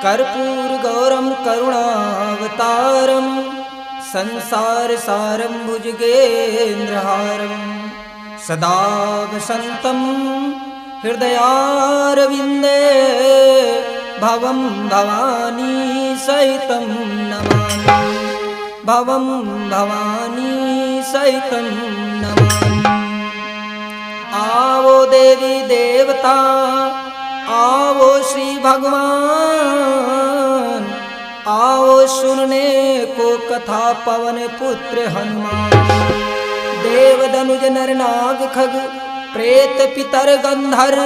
कर्पूर गौरम करुणावतारम संसार सारम भुजगेन्द्रहारम सदा वसंतम हृदयारविंदे भवम भवानी सहितं नमामि भवम भवानी सहितं नमामि। आवो देवी देवता आवो श्री भगवान, आओ सुनने को कथा पवन पुत्र हनुमान। देव दनुज नर नाग खग प्रेत पितर गंधर्व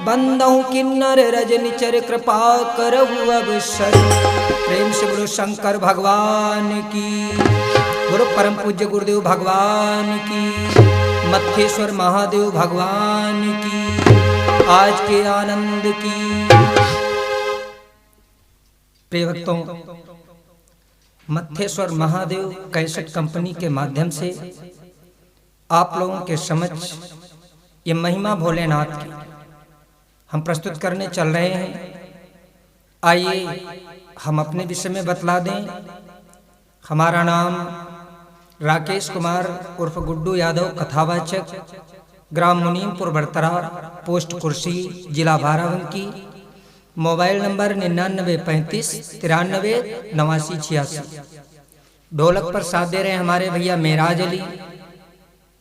बंदहु किन्नर रजनिचर कृपा करहु अवसर। प्रेम से गुरु शंकर भगवान की, गुरु परम पूज्य गुरुदेव भगवान की, मत्थेश्वर महादेव भगवान की, आज के आनंद की। प्रिय भक्तों, मत्थेश्वर महादेव कैसेट कंपनी के माध्यम से आप लोगों के समक्ष ये महिमा भोलेनाथ की हम प्रस्तुत करने चल रहे हैं। आइए हम अपने विषय में बतला दें। हमारा नाम राकेश कुमार उर्फ गुड्डू यादव, कथावाचक, ग्राम मुनीमपुर बड़तरा, पोस्ट कुर्सी, जिला बाराबंकी। Mobile number 9935938986। ढोलक पर साथ दे रहे हैं हमारे भैया मेराज अली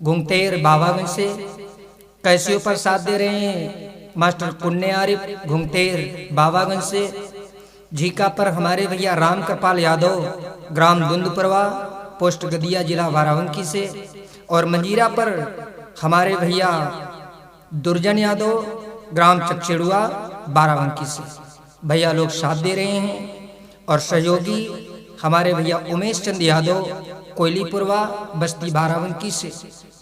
घुंगतेर बाबागंज से। कैसियों पर साथ दे रहे हैं मास्टर पुण्य आरिफ घुंगतेर बाबागंज से। झीका पर हमारे भैया राम कृपाल यादव, ग्राम दुंदपुरवा, पोस्ट गदिया, जिला बाराबंकी से। और मंजीरा पर हमारे भैया दुर्जन यादव, ग्राम चकचेड़ुआ, बाराबंकी से। भैया लोग साथ दे रहे हैं। और सहयोगी हमारे भैया उमेश चंद यादव, कोयलीपुरवा, बस्ती, बाराबंकी से।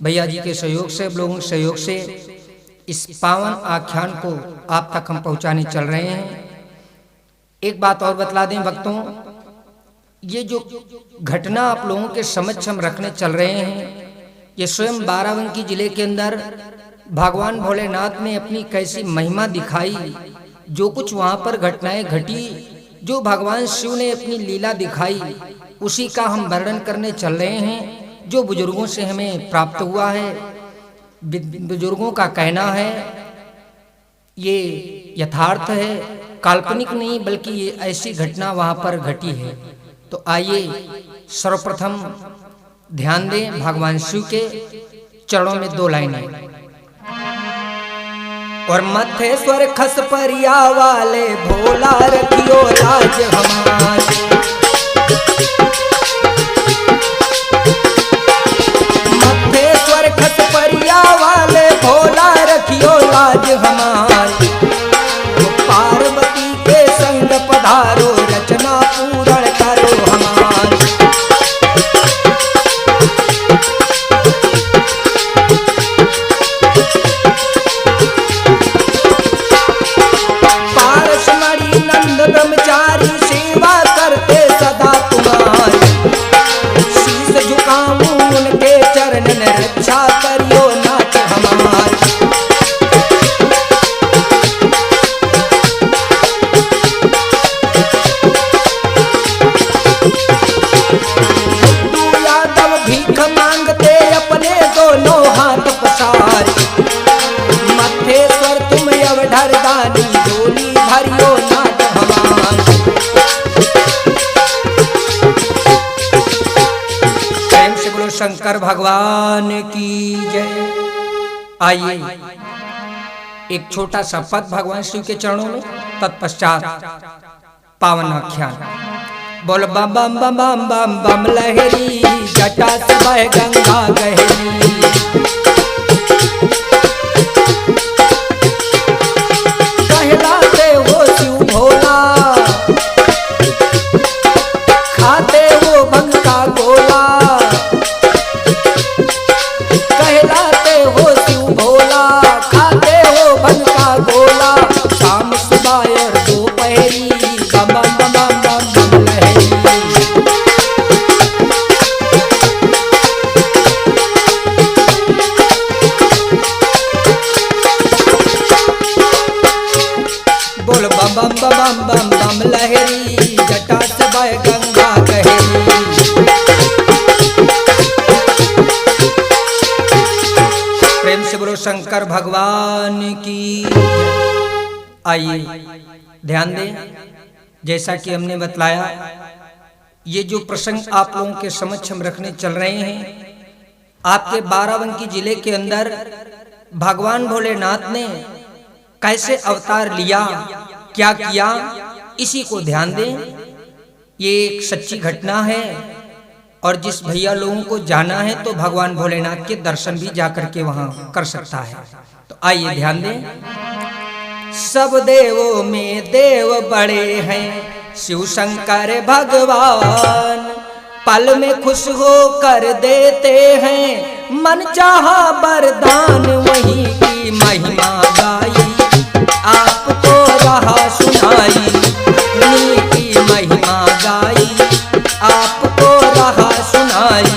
भैया जी के सहयोग से, लोगों के सहयोग से इस पावन आख्यान को आप तक हम पहुंचाने चल रहे हैं। एक बात और बतला दें भक्तों, ये जो घटना आप लोगों के समक्ष हम रखने चल रहे हैं, ये स्वयं बाराबंकी जिले के अंदर भगवान भोलेनाथ ने अपनी कैसी महिमा दिखाई, जो कुछ वहां पर घटनाएं घटी, जो भगवान शिव ने अपनी लीला दिखाई, उसी का हम वर्णन करने चल रहे हैं। जो बुजुर्गों से हमें प्राप्त हुआ है, बुजुर्गों का कहना है, ये यथार्थ है, काल्पनिक नहीं, बल्कि ये ऐसी घटना वहां पर घटी है। तो आइए सर्वप्रथम ध्यान दें भगवान शिव के चरणों में 2 लाइनें। और मत्थेश्वर खस परिया वाले भोला रखियो लाज हमारी। मत्थेश्वर खस परिया वाले भोला रखियो लाज हमारी। तो पार्वती के संग पधारो रचना पूर्ण करो हमारी। ब्रह्मचारी सेवा करते सदा तुम्हारी। शीश झुकाऊं उनके चरणन रक्षा करियो नाथ हमारी। गुड्डू यादव भीख मांगते अपने दोनों हाथ पसारे। मत्थेश्वर तुम अवधर दानी झोली भरियो नाथ हमारी। प्रेम से बोलो शंकर भगवान की जय। आइए एक छोटा सा पद भगवान शिव के चरणों में, तत्पश्चात पावन आख्यान। बोल बम बम बम बम बम बम लहरी, जटा से बह गंगा गहरी। कहलाते हो शिव भोला, खाते हो भंग का गोला। कहलाते हो शिव भोला, खाते हो भंग का गोला। शाम सुबह और दोपहरी बम बम बम बम बम बम लहरी। प्रेम से बोलो शंकर भगवान की। आइए ध्यान दें, जैसा कि हमने बतलाया, ये जो प्रसंग आप लोगों के समक्ष हम रखने चल रहे हैं, आपके बाराबंकी जिले के अंदर भगवान भोलेनाथ ने कैसे अवतार लिया, क्या किया, इसी को ध्यान दें। ये एक सच्ची घटना है और जिस भैया लोगों को जाना है तो भगवान भोलेनाथ के दर्शन भी जाकर के वहां कर सकता है। तो आइए ध्यान दें। सब देवों में देव बड़े हैं शिव शंकर भगवान, पल में खुश हो कर देते हैं मन चाहा वरदान। वहीं की महिमा गाई आपको रहा सुनाई, उन्हीं की महिमा गाई आपको रहा सुनाई।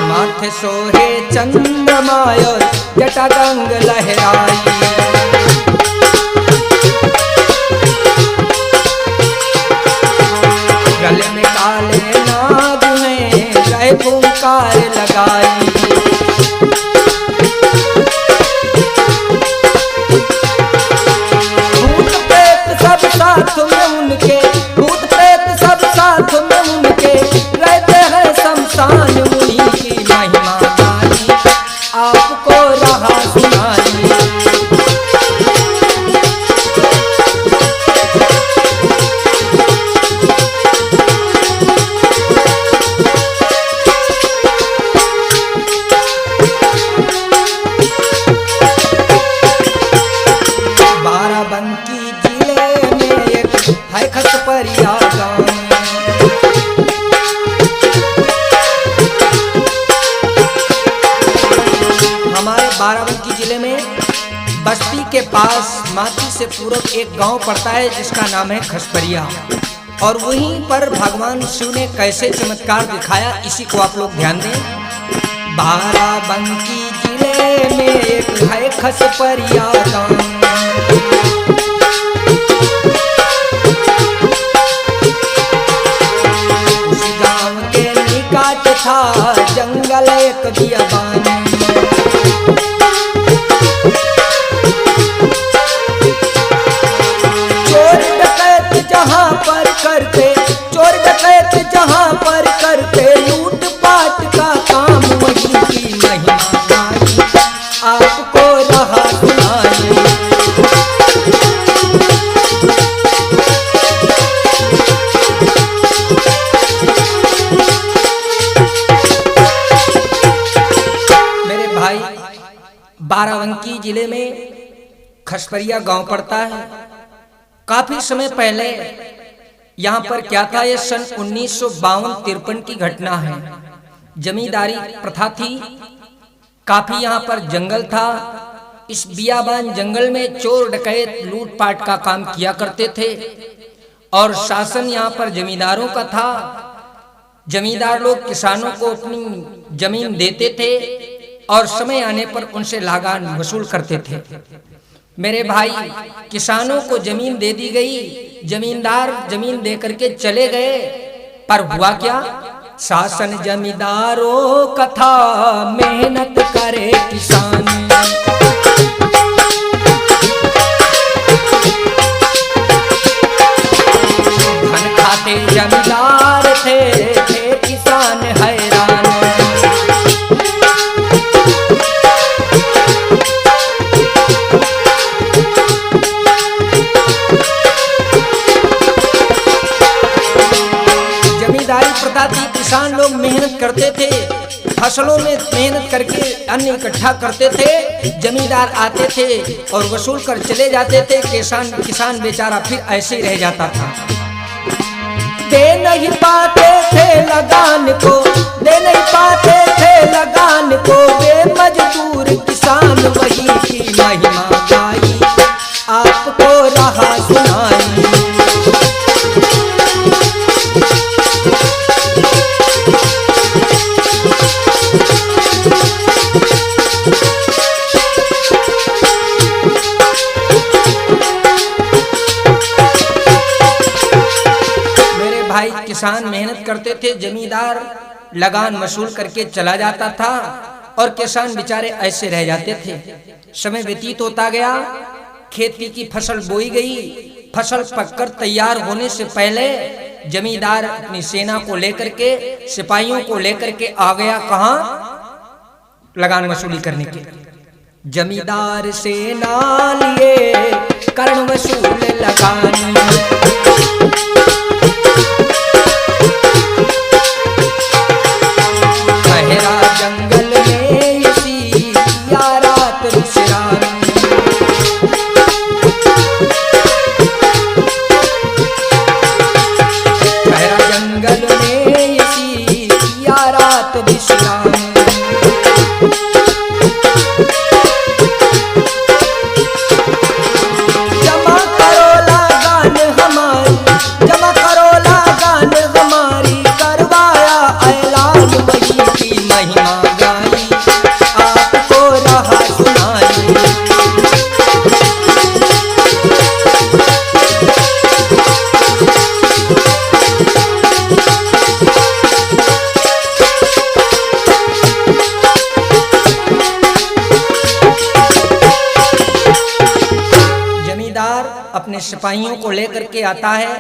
माथे सोहे चंद्रमा और जटा गंग लहराई, गले में काले नाग में जय फुंकार लगाई। भूत प्रेत सब साथ में उनके, भूत प्रेत सब साथ में उनके रहते हैं शमशान। उन्हीं की महिमा गाई आपको रहा सुनाई। बाराबंकी जिले में एक है खसपरिया गाँव, हमारे बाराबंकी जिले में बस्ती के पास माती से पूरब एक गांव पड़ता है जिसका नाम है खसपरिया, और वहीं पर भगवान शिव ने कैसे चमत्कार दिखाया इसी को आप लोग ध्यान दें। बाराबंकी जिले में एक है खसपरिया गांव, उस गांव के निकट था जंगल एक बियाबान। चोर डकैत जहाँ पर करते, चोर डकैत जहाँ पर करते लूट पाट का काम। वहीं की महिमा गाई आपको रहा सुनाई। मेरे भाई, बाराबंकी जिले में खसपरिया गांव पड़ता है। काफी समय पहले यहाँ पर क्या था, ये सन 1952-53 की घटना है। जमींदारी प्रथा थी, काफी यहाँ पर जंगल था। इस बियाबान जंगल में चोर डकैत लूटपाट का काम किया करते थे और शासन यहाँ पर जमींदारों का था। जमींदार लोग किसानों को अपनी जमीन देते थे और समय आने पर उनसे लागान वसूल करते थे। मेरे भाई, किसानों को जमीन दे दी गई, जमींदार जमीन दे करके चले गए, पर हुआ क्या, शासन जमींदारों का था मेहनत करे किसान। धन खाते जमींदार थे किसान हैरान। प्रथा थी, किसान लोग मेहनत करते थे, फसलों में मेहनत करके अन्न इकट्ठा करते थे। जमींदार आते थे और वसूल कर चले जाते थे। किसान बेचारा फिर ऐसे ही रह जाता था। दे नहीं पाते थे लगान को, दे नहीं पाते थे लगान को वे मजदूर किसान। वही की महिमा गाई आपको रहा सुनाई। भाई किसान मेहनत करते थे, जमींदार लगान वसूल करके चला जाता था और किसान बेचारे ऐसे रह जाते थे। समय व्यतीत होता गया, खेती की फसल बोई गई, फसल पककर तैयार होने से पहले जमींदार अपनी सेना को लेकर के, सिपाहियों को लेकर के आ गया कहां? लगान वसूली करने के। जमींदार सेना लिए कर्ण वसूल लगान, गहरा जंगल में इसी या रात विश्राम, गहरा जंगल में इसी या रात विश्राम। अपने सिपाहियों को लेकर के आता है,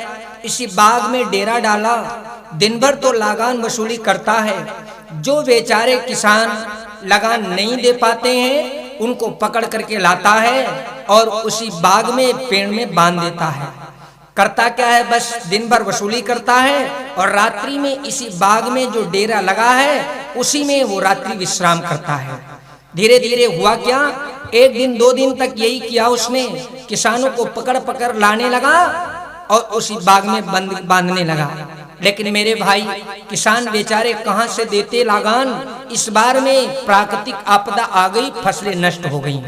इसी बाग में डेरा डाला, दिन भर तो लगान वसूली करता है। जो बेचारे किसान लगान नहीं दे पाते हैं उनको पकड़ करके लाता है और उसी बाग में पेड़ में बांध देता है। करता क्या है, बस दिन भर वसूली करता है और रात्रि में इसी बाग में जो डेरा लगा है उसी में वो रात्रि विश्राम करता है। धीरे धीरे हुआ क्या, एक दिन 2 दिन तक यही किया उसने, किसानों को पकड़ पकड़ लाने लगा और उसी बाग में बांधने लगा। लेकिन मेरे भाई किसान बेचारे कहां से देते लगान? इस बार में प्राकृतिक आपदा आ गई, फसलें नष्ट हो गई।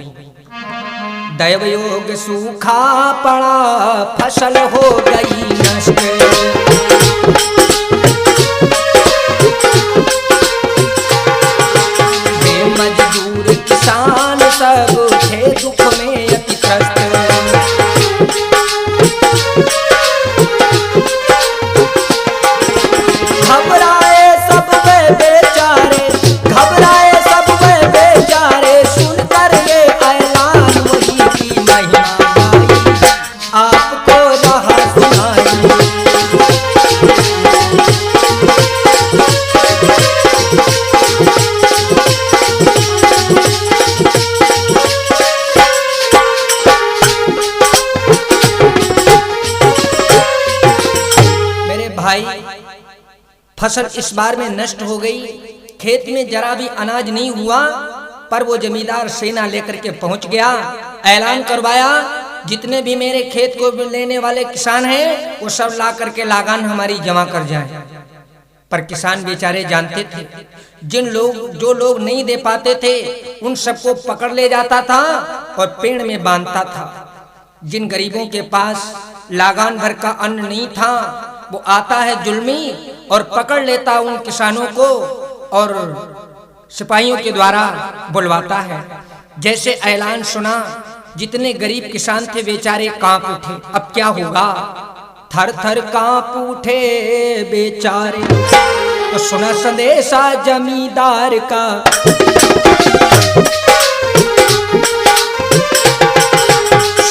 दैव योग सूखा पड़ा, फसल हो गई नष्ट, मजदूर किसान सब थे दुख में अतित्रस्त। घबराए सब वे बेचारे, घबराए सब वे बेचारे, सुनकर ये ऐलान वही की महिमा गाई, आपको रहा सुनाई। भाई फसल इस बार में नष्ट हो गई, खेत में जरा भी अनाज नहीं हुआ, पर वो जमींदार सेना लेकर के पहुंच गया, ऐलान करवाया जितने भी मेरे खेत को लेने वाले किसान हैं वो सब ला करके लगान हमारी जमा कर जाएं। पर किसान बेचारे जानते थे जो लोग नहीं दे पाते थे उन सबको पकड़ ले जाता था और पेड़ में बांधता था। जिन गरीबों के पास लगान भर का अन्न नहीं था वो आता है जुल्मी और पकड़ लेता उन किसानों को और सिपाहियों के द्वारा बुलवाता है। जैसे ऐलान सुना जितने गरीब किसान थे बेचारे कांप उठे, अब क्या होगा? थर थर कांप उठे बेचारे, तो सुना संदेशा जमींदार का,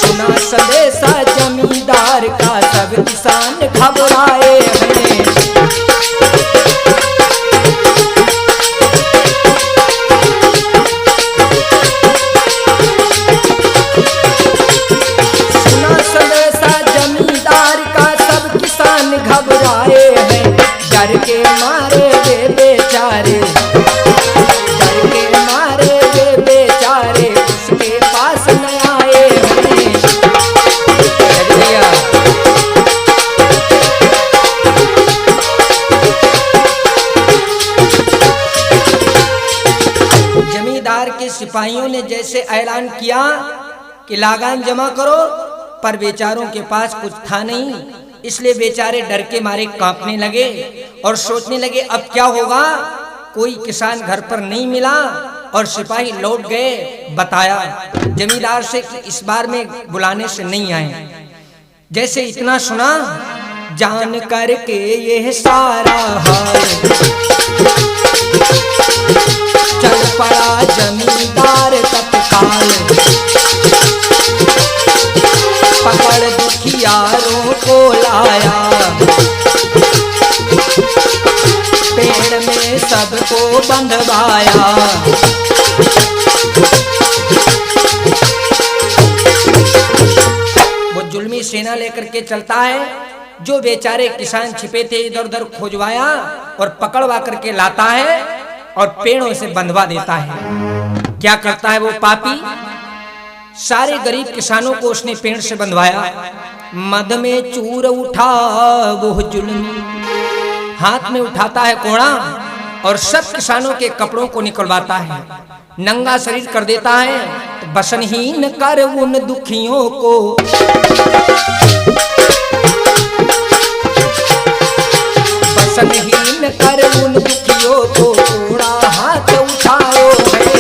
सुना संदेशा जमींदार का, सब किसान घबराए हैं। सुना संदेशा जमींदार का, सब किसान घबराए हैं। डर के मारे वे बेचारे, डर के मारे वे बेचारे उसके पास न आए हैं। जमींदार के सिपाहियों ने जैसे ऐलान किया कि लगान जमा करो, पर बेचारों के पास कुछ था नहीं, इसलिए बेचारे डर के मारे कांपने लगे और सोचने लगे अब क्या होगा। कोई किसान घर पर नहीं मिला और सिपाही लौट गए, बताया जमींदार से कि इस बार में बुलाने से नहीं आए। जैसे इतना सुना जान करके ये सारा हाल, चल पड़ा जमींदार तत्काल, पकड़ दुखियारों को लाया, पेड़ में सबको बंधवाया। वो जुल्मी सेना लेकर के चलता है, जो बेचारे किसान छिपे थे इधर उधर खोजवाया और पकड़वा करके लाता है और पेड़ों से बंधवा देता है। क्या करता है वो पापी, सारे गरीब किसानों को उसने पेड़ से बंधवाया। मद में चूर उठा वो जुल्मी, हाथ में उठाता है कोड़ा और सब किसानों के कपड़ों को निकलवाता है, नंगा शरीर कर देता है। तो बसनहीन कर उन दुखियों को, बसनहीन कर उन दुखियों को, कोड़ा हाथ उठाओ है।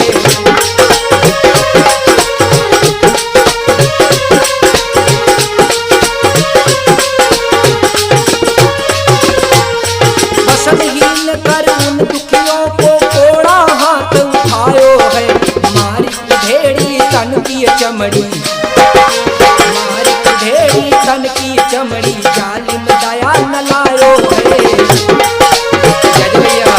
बसनहीन कर उन दुखियों को, कोड़ा हाथ उठायो है। मारी ढेड़ी तन की चमड़ी, मारी ढेड़ी तन की चमड़ी, जालिम दया न लायो है। जय भैया।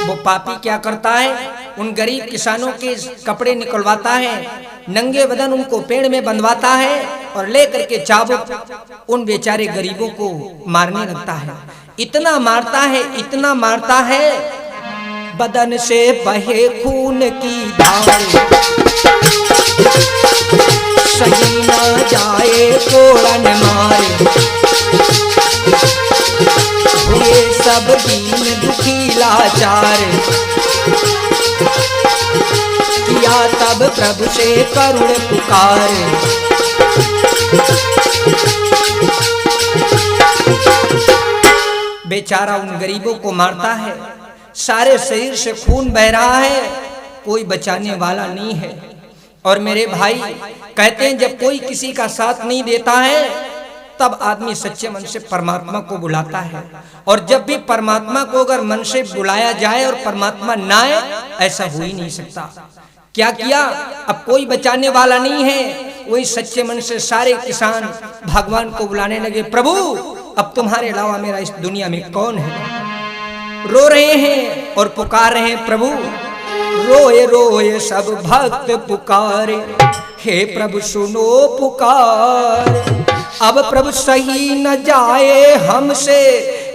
वो पापी क्या करता है, उन गरीब किसानों के कपड़े निकलवाता है, नंगे बदन उनको पेड़ में बंधवाता है और लेकर के चाबुक उन बेचारे गरीबों को मारने लगता है। इतना मारता है, इतना मारता है, बदन से बहे खून की धार, सही ना जाए कोड़न मारे। हुए सब दीन दुखी लाचार, किया तब प्रभु से करुण पुकार। बेचारा उन गरीबों को मारता है, सारे शरीर से खून बह रहा है, कोई बचाने वाला नहीं है। और मेरे भाई कहते हैं जब कोई किसी का साथ नहीं देता है तब आदमी सच्चे मन से परमात्मा को बुलाता है। और जब भी परमात्मा को अगर मन से बुलाया जाए और परमात्मा ना आए, ऐसा हो ही नहीं सकता। क्या किया, अब कोई बचाने वाला नहीं है, वही सच्चे मन से सारे किसान भगवान को बुलाने लगे, प्रभु अब तुम्हारे अलावा मेरा इस दुनिया में कौन है। रो रहे हैं और पुकार रहे हैं, प्रभु रोए रोए सब भक्त पुकारे, हे प्रभु सुनो पुकार। अब प्रभु सही न जाए हमसे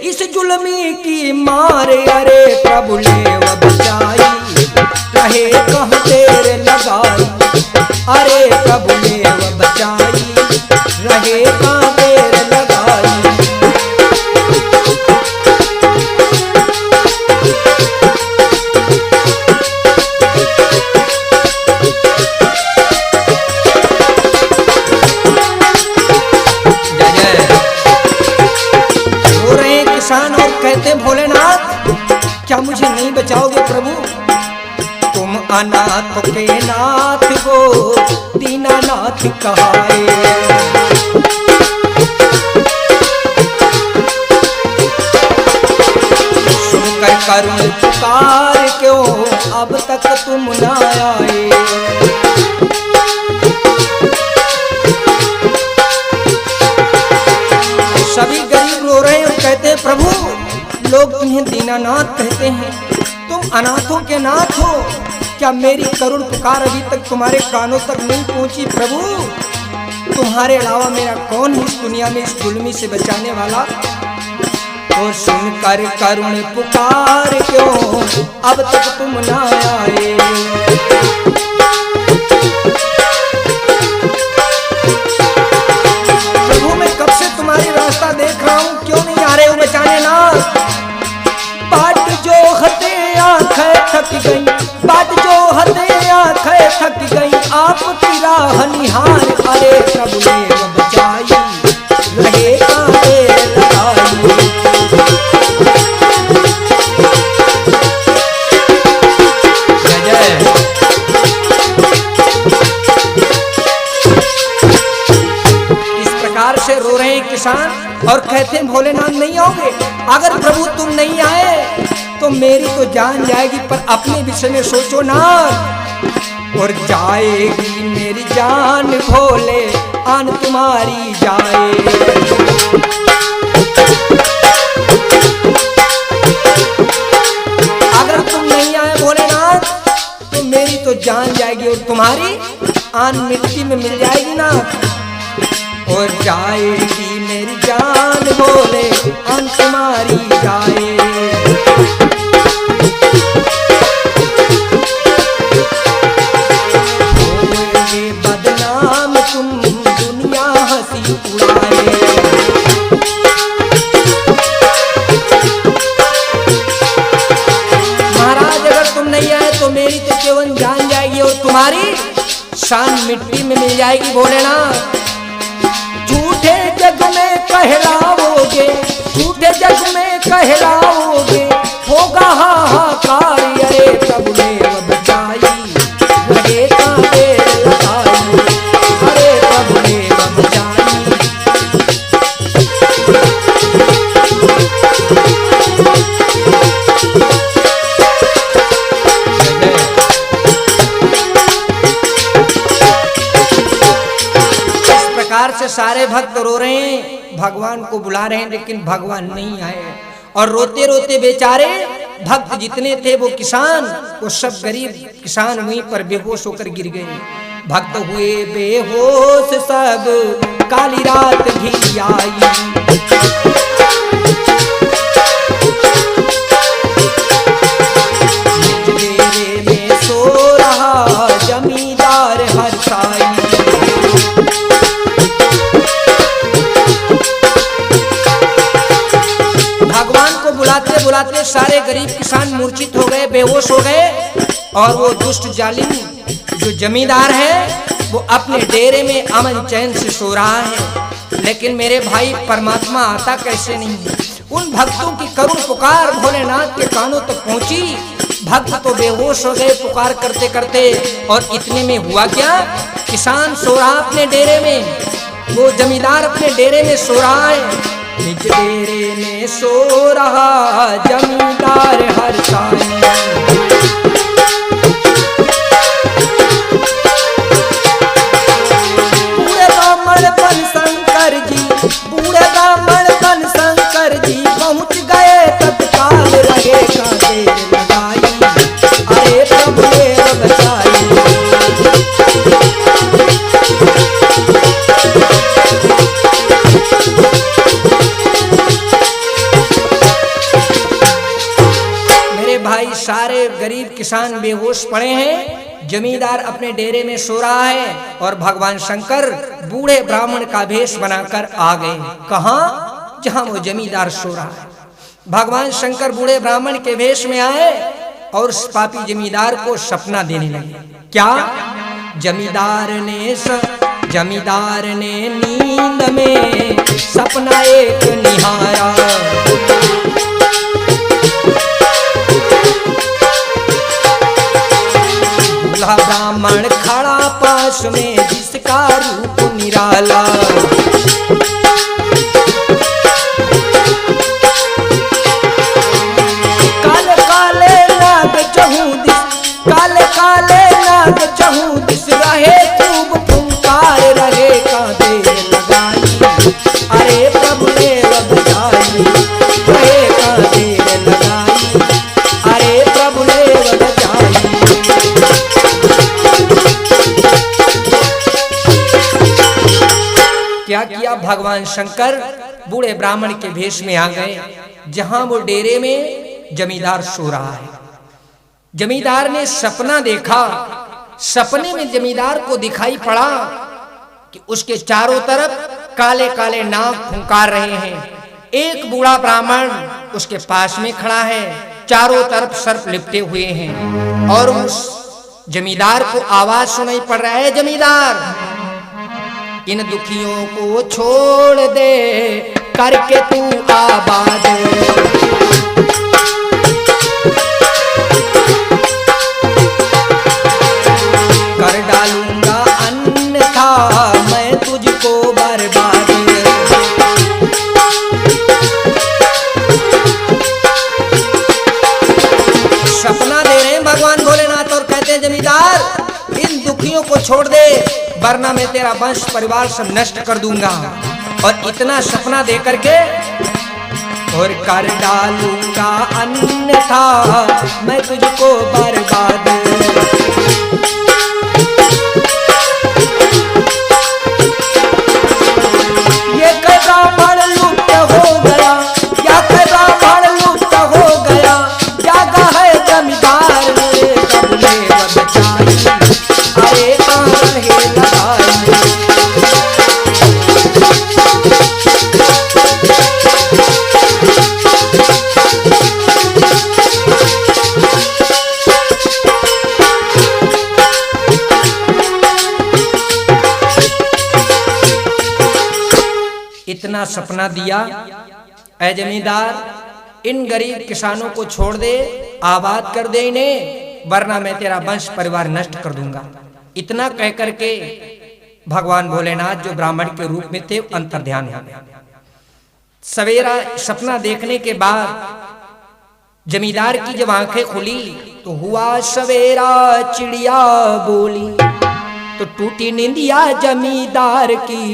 इस जुल्मी की मारे, अरे प्रभु ले बचाई, रहे कहाँ देर लगाई, अरे प्रभु ले बचाई, रहे कहाँ देर लगाई। कहते भोलेनाथ क्या मुझे नहीं बचाओगे प्रभु, तुम अनाथ के नाथ हो दीनानाथ कहाए। सुनकर करुण पुकार क्यों अब तक तुम न आए। सभी गरीब रो रहे हैं और कहते हैं प्रभु लोग तुम्हें दीनानाथ कहते हैं, तुम अनाथों के नाथ हो, क्या मेरी करुण पुकार अभी तक तुम्हारे कानों तक नहीं पहुंची। प्रभु तुम्हारे अलावा मेरा कौन है इस दुनिया में इस जुल्मी से बचाने वाला। और सुनकर करुण पुकार क्यों अब तक तुम ना आए। प्रभु मैं कब से तुम्हारी रास्ता देख रहा हूँ, क्यों नहीं आ रहे हो बचाने ना। बाट जो हते आंखें थक गई, बाट जो हते आंखें थक गई, आपकी राह निहार, अरे प्रभु ने बचाई, रहे कांटे लगाई। जय किसान और कहते हैं भोलेनाथ नहीं आओगे। अगर प्रभु तुम नहीं आए तो मेरी तो जान जाएगी, पर अपने विषय में सोचो ना। और जाएगी मेरी जान भोले आन तुम्हारी जाए। अगर तुम नहीं आए भोलेनाथ तो मेरी तो जान जाएगी और तुम्हारी आन मिट्टी में मिल जाएगी ना। और जाएगी मेरी जान भोले आन तुम्हारी जाए। होंगे बदनाम तुम दुनिया हंसी उड़ाए। महाराज अगर तुम नहीं आए तो मेरी तो केवल जान जाएगी और तुम्हारी शान मिट्टी में मिल जाएगी भोलेनाथ। झूठे जग में कहलाओगे, झूठे जग में कहलाओगे, होगा हाहाकार। अरे प्रभु ने बचाई लगे कांटे लगाई। अरे प्रभु ने बचाई। से सारे भक्त रो रहे हैं, भगवान को बुला रहे हैं, लेकिन भगवान नहीं आए। और रोते रोते बेचारे भक्त जितने थे वो किसान, वो सब गरीब किसान वहीं पर बेहोश होकर गिर गए। भक्त हुए बेहोश सब, काली रात भी आई। डेरे में सो रहा जमींदार हर साई। बुलाते बुलाते सारे गरीब किसान मूर्छित हो गए, बेहोश हो गए। और वो दुष्ट जालिम जो जमींदार है वो अपने डेरे में अमन चैन से सो रहा है। लेकिन मेरे भाई परमात्मा आता कैसे नहीं। उन भक्तों की करुण पुकार भोलेनाथ के कानों तक पहुंची। भक्त तो बेहोश हो गए पुकार करते करते। और इतने में हुआ क्या, किसान सो रहा अपने डेरे में, वो जमींदार अपने डेरे में सो रहा है। निज डेरे में सो रहा जमींदार हर साई। बूढ़े ब्राह्मण बन शंकर जी, बूढ़े ब्राह्मण बन शंकर जी, पहुंच गए तत्काल। रहे का देर लगाई। अरे प्रभु ने बचाई। भाई सारे गरीब किसान बेहोश पड़े हैं, जमींदार अपने डेरे में सो रहा है और भगवान शंकर बूढ़े ब्राह्मण का भेष बनाकर आ गए। कहां? जहां वो जमींदार सो रहा है। भगवान शंकर बूढ़े ब्राह्मण के भेष में आए और उस पापी जमींदार को सपना देने लगे। क्या? जमींदार ने नींद में सपना एक निहारा। ब्राह्मण खड़ा पास में जिसका रूप निराला। काले काले नाग चहुदिस, काले काले नाग चहुदिस, रहे खूब फुंकार। रहे का देर लगाई। अरे प्रभु ने बचाई। रहे का देर लगाई। अरे प्रभु ने बचाई। क्या किया भगवान शंकर? बूढ़े ब्राह्मण के भेष में आ गए जहां वो डेरे में जमींदार सो रहा है। जमींदार ने सपना देखा। सपने में जमींदार को दिखाई पड़ा कि उसके चारों तरफ काले काले नाग फुंकार रहे हैं। एक बूढ़ा ब्राह्मण उसके पास में खड़ा है, चारों तरफ सर्प लिपटे हुए हैं। और उस जमींदार को आवाज सुनाई पड़ रहा है, जमींदार इन दुखियों को छोड़ दे, करके तू आबाद। कर डालूंगा अन्यथा मैं तुझको बर्बाद। वरना मैं तेरा वंश परिवार सब नष्ट कर दूंगा। और इतना सपना दे करके और कर डालूंगा अन्यथा मैं तुझको बर्बाद। ये कैसा बड़ लुप्त हो गया, क्या कैसा बड़ लुप्त हो गया, जागा है जमींदार सबने बचाई, अरे काहे लगाई। इतना सपना दिया, ऐ जमींदार इन गरीब किसानों को छोड़ दे, आबाद कर दे इन्हें, वरना मैं तेरा वंश परिवार नष्ट कर दूंगा। इतना कह करके भगवान भोलेनाथ जो ब्राह्मण के रूप में थे अंतर्ध्यान हो गए। सवेरा सपना देखने के बाद जमींदार की जब आंखें खुली तो हुआ सवेरा चिड़िया बोली, तो टूटी नींदिया जमींदार की।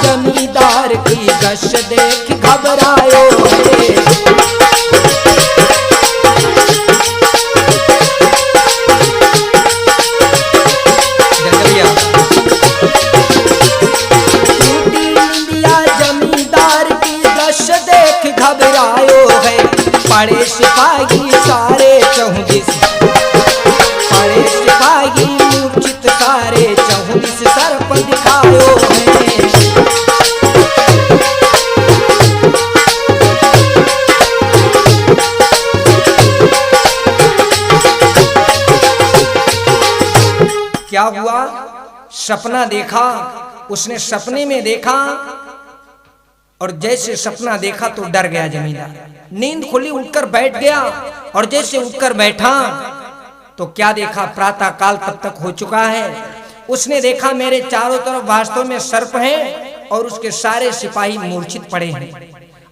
जमींदार की गश देख घबरायो है, जमींदार की गश देख घबरायो है। पड़े सिपाही सारे 34, पड़े सिपाही मूर्छित सारे 34 सर्प दिखायो है। क्या हुआ? सपना देखा उसने, सपने में देखा और जैसे सपना देखा तो डर गया जमींदार। नींद खुली, उठकर बैठ गया और जैसे उठकर बैठा तो क्या देखा, प्रातः काल तब तक हो चुका है। उसने देखा मेरे चारों तरफ वास्तव में सर्प हैं और उसके सारे सिपाही मूर्छित पड़े हैं।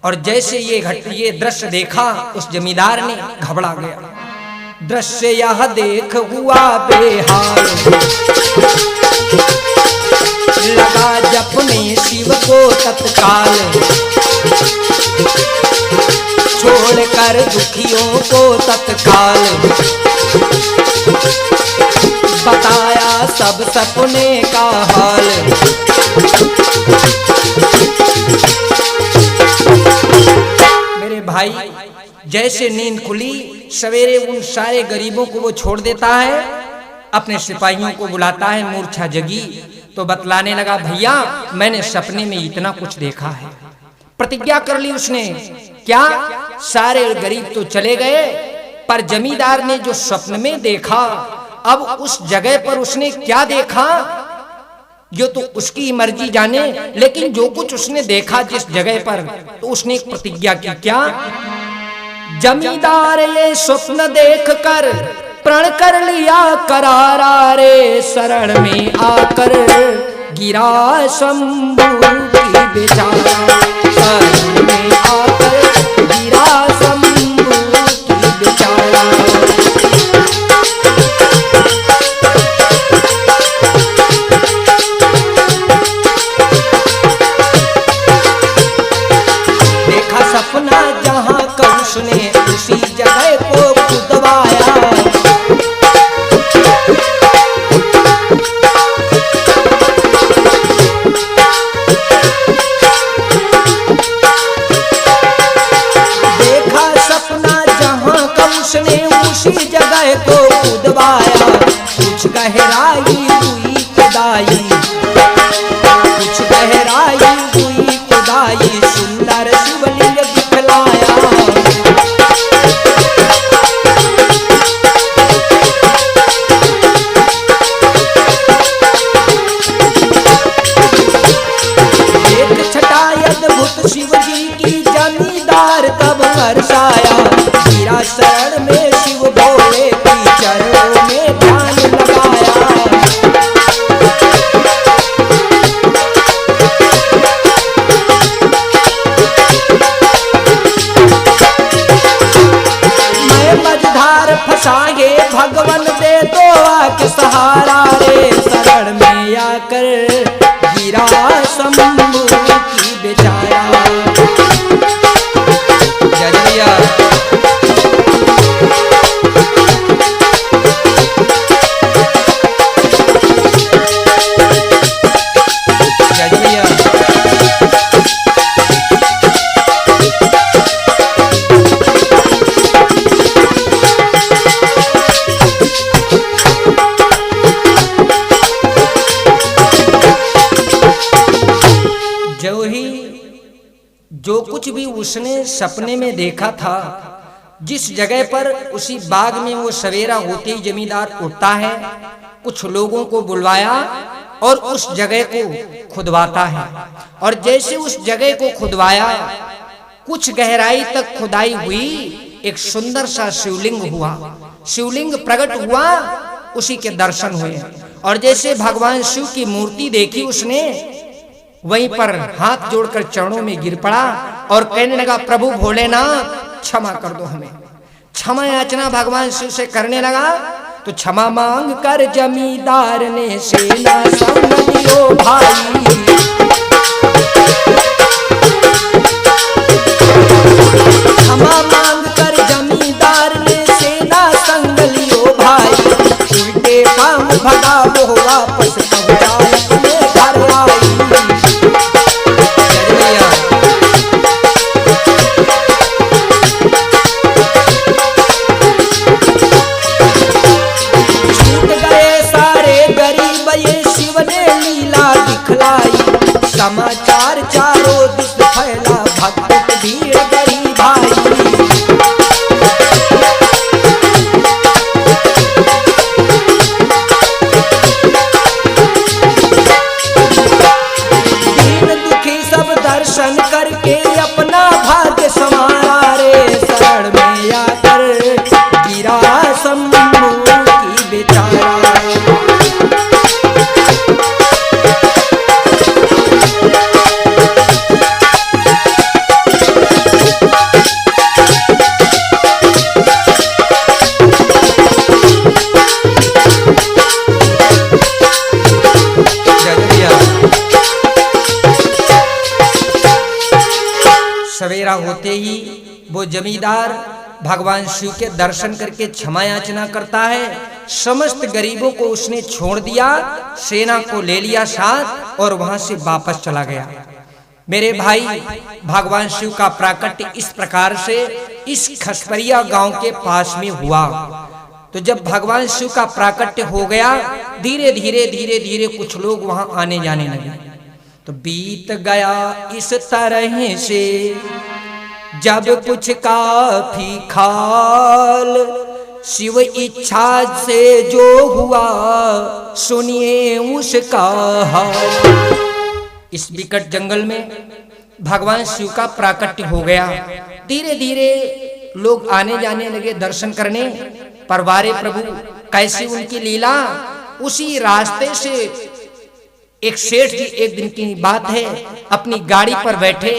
और जैसे ये दृश्य देखा उस जमींदार ने घबरा गया। दृश्य यह देख हुआ बेहाल, लगा जपने शिव को तत्काल, छोड़कर दुखियों को तत्काल, बताया सब सपने का हाल। मेरे भाई जैसे नींद खुली सवेरे उन सारे गरीबों को वो छोड़ देता है, अपने सिपाहियों को बुलाता है, मूर्छा जगी तो बतलाने लगा, भैया मैंने सपने में इतना कुछ देखा है। प्रतिज्ञा कर ली उसने, क्या? सारे गरीब तो चले गए पर जमींदार ने जो स्वप्न में देखा, अब उस जगह पर उसने क्या देखा जो तो उसकी मर्जी जाने, लेकिन जो कुछ उसने देखा जिस जगह पर, तो उसने एक प्रतिज्ञा की। क्या? जमींदार ये स्वप्न देख कर प्रण कर लिया करारा रे, शरण में आकर गिरा शंभू की बेचारा, शरण में आकर गिरा शंभू की बेचारा। देखा सपना जहां का उसने उसी जगह को खुदवाया, देखा सपना जहां का उसने उसी जगह को खुदवाया। कुछ गहराई हुई खुदाई, कुछ गहराई हुई खुदाई, सुंदर शिवलिंग दिखलाया। एक छटा अद्भुत शिव जी की जमींदार तब हर्षाया, गिरा शरण में शिव भोले की चरणों में ध्यान लगाया। फंसाए भगवान दे दो आके सहारा रे, शरण में आकर गिरा शंभू की बेचारा। जय जो कुछ भी उसने सपने में देखा था, जिस जगह पर उसी बाग में वो सवेरा होते ही जमींदार उठता है, कुछ लोगों को बुलवाया और उस जगह को खुदवाता है। और जैसे उस जगह को खुदवाया, कुछ गहराई तक खुदाई हुई, एक सुंदर सा शिवलिंग हुआ, शिवलिंग प्रकट हुआ, उसी के दर्शन हुए। और जैसे भगवान शिव की मूर्ति देखी उसने, वहीं पर हाथ जोड़कर चरणों में गिर पड़ा और कहने लगा, प्रभु भोलेनाथ क्षमा कर दो हमें। क्षमा याचना भगवान शिव से करने लगा तो क्षमा मांग कर जमींदार ने सेना संग लियो भाई। क्षमा मांग कर जमींदार ने सेना संग लियो भाई, उल्टे पांव भगा वो वापस पहुंचा अपने घर आई। समाचार चारों दिस फैला, भक्त भीड़ गरी भाई। दीन दुखी सब दर्शन करके अपना भाग्य संवारा रे, शरण में आकर गिरा शंभू की बेचारा। सवेरा होते ही वो जमींदार भगवान शिव के दर्शन करके क्षमा याचना करता है। समस्त गरीबों को उसने छोड़ दिया, सेना को ले लिया साथ और वहां से वापस चला गया। मेरे भाई, भगवान शिव का प्राकट्य इस प्रकार से इस खसपरिया गांव के पास में हुआ। तो जब भगवान शिव का प्राकट्य हो गया, धीरे धीरे कुछ लोग वहां आने जाने लगे। तो बीत गया इस तरह से जब कुछ काफी खाल, शिव इच्छा से जो हुआ सुनिए उसका हाल। इस विकट जंगल में भगवान शिव का प्राकट्य हो गया। धीरे धीरे लोग आने जाने लगे दर्शन करने। परवारे प्रभु कैसी उनकी लीला। उसी रास्ते से एक सेठ जी, एक दिन की बात है, अपनी गाड़ी पर बैठे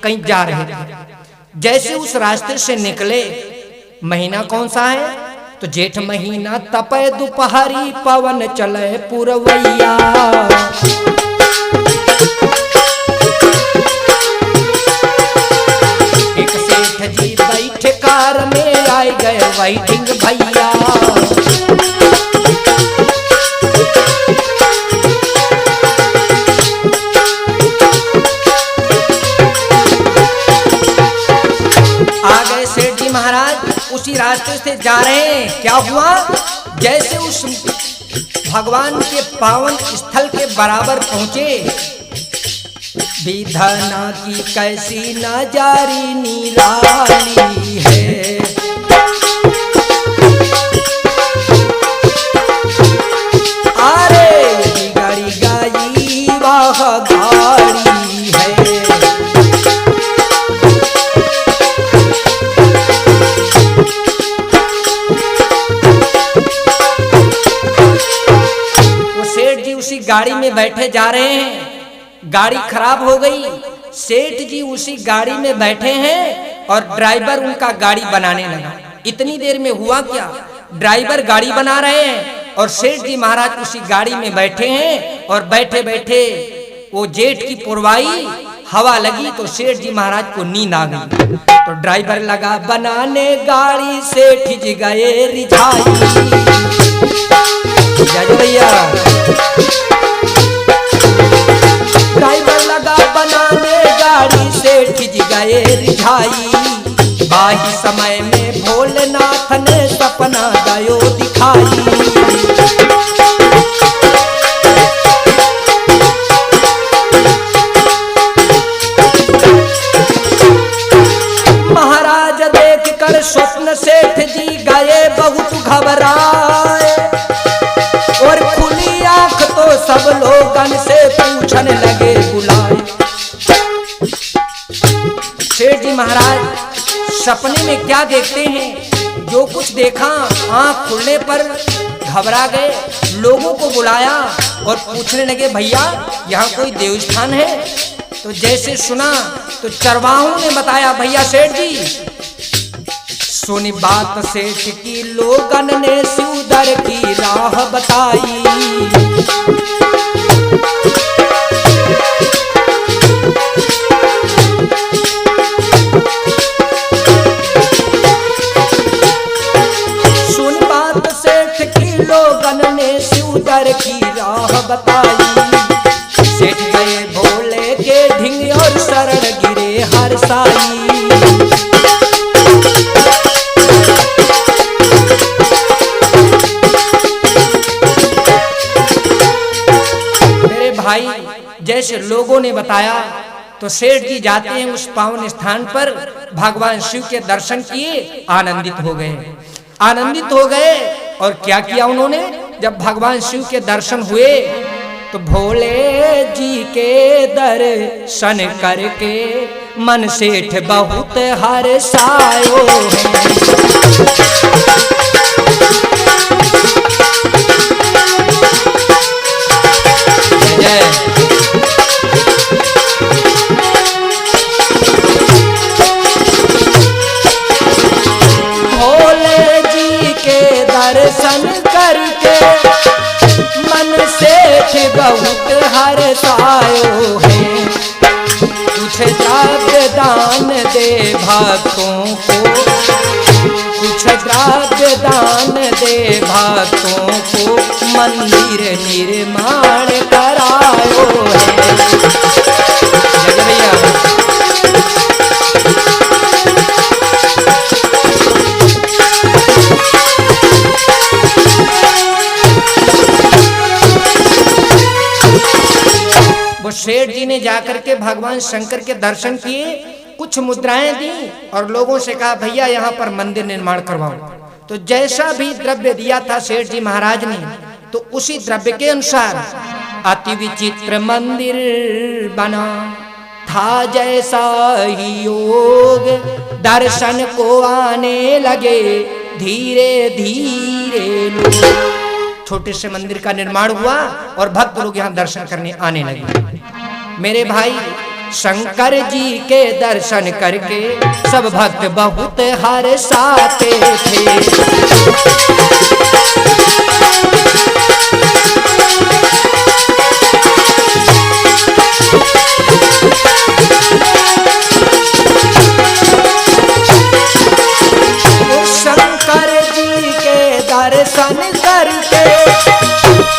कहीं जा रहे थे। जैसे उस रास्ते से निकले, महीना कौन सा है? तो जेठ महीना, तपे दोपहरी पवन चले पुरवैया। एक सेठ जी बैठे कार में, आए गए वाइटिंग भैया। महाराज उसी रास्ते से जा रहे हैं। क्या हुआ? जैसे उस भगवान के पावन स्थल के बराबर पहुंचे, विधना की कैसी नजारी निराली है। अरे गाड़ी गाई वाह गाड़ी है। गाड़ी में बैठे जा रहे हैं, गाड़ी खराब हो गई। सेठ जी उसी गाड़ी में बैठे हैं और ड्राइवर उनका गाड़ी बनाने लगा। इतनी देर में हुआ क्या, ड्राइवर गाड़ी बना रहे हैं और सेठ जी महाराज उसी गाड़ी में बैठे हैं और बैठे बैठे वो जेठ की पुरवाई हवा लगी तो सेठ जी महाराज को नींद आ गई। तो ड्राइवर लगा बनाने गाड़ी, सेठ जी गए रिझाई। भैया ड्राइवर लगा बनाने गाड़ी, सेठ जी गए रिझाई। बाही समय में भोलेनाथ ने सपना दयो दिखाई। महाराज देख कर स्वप्न सेठ जी गए बहुत घबराए और खुली आंख तो सब लोगन से पूछने लगे बुलाए। सेठ जी महाराज सपने में क्या देखते हैं, जो कुछ देखा आंख खुलने पर घबरा गए, लोगों को बुलाया और पूछने लगे भैया यहाँ कोई देवस्थान है। तो जैसे सुना तो चरवाहों ने बताया भैया सेठ जी सुनी बात सेठ की, लोगन ने शिवदर की राह बताई। सुन बात सेठ की, लोगन ने शिवदर की राह बताई। सेठ गए भोले के ढिंग और शरण गिरे हर साई। मेरे भाई जैसे लोगों ने बताया तो सेठ जी जाते हैं उस पावन स्थान पर, भगवान शिव के दर्शन किए, आनंदित हो गए। आनंदित हो गए और क्या किया उन्होंने, जब भगवान शिव के दर्शन हुए तो भोले जी के दर्शन करके मन सेठ बहुत हर्षायो है। भोले जी के दर्शन करके मन सेठ बहुत हर्षायो है। कुछ द्रव्य दान दे भक्तों को, कुछ द्रव्य दान दे भक्तों को, मंदिर निर्माण करायो है। जय भैया वो सेठ जी ने जाकर के भगवान शंकर के दर्शन किए, कुछ मुद्राएं दी और लोगों से कहा भैया यहाँ पर मंदिर निर्माण करवाओ। तो जैसा भी द्रव्य दिया था सेठ जी महाराज ने, तो उसी द्रव्य के अनुसार अति विचित्र मंदिर बना था। जैसा ही योग दर्शन को आने लगे धीरे धीरे लोग। छोटे से मंदिर का निर्माण हुआ और भक्त लोग यहाँ दर्शन करने आने लगे। मेरे भाई शंकर जी के दर्शन करके सब भक्त बहुत हर्षाते थे। शंकर जी के दर्शन करके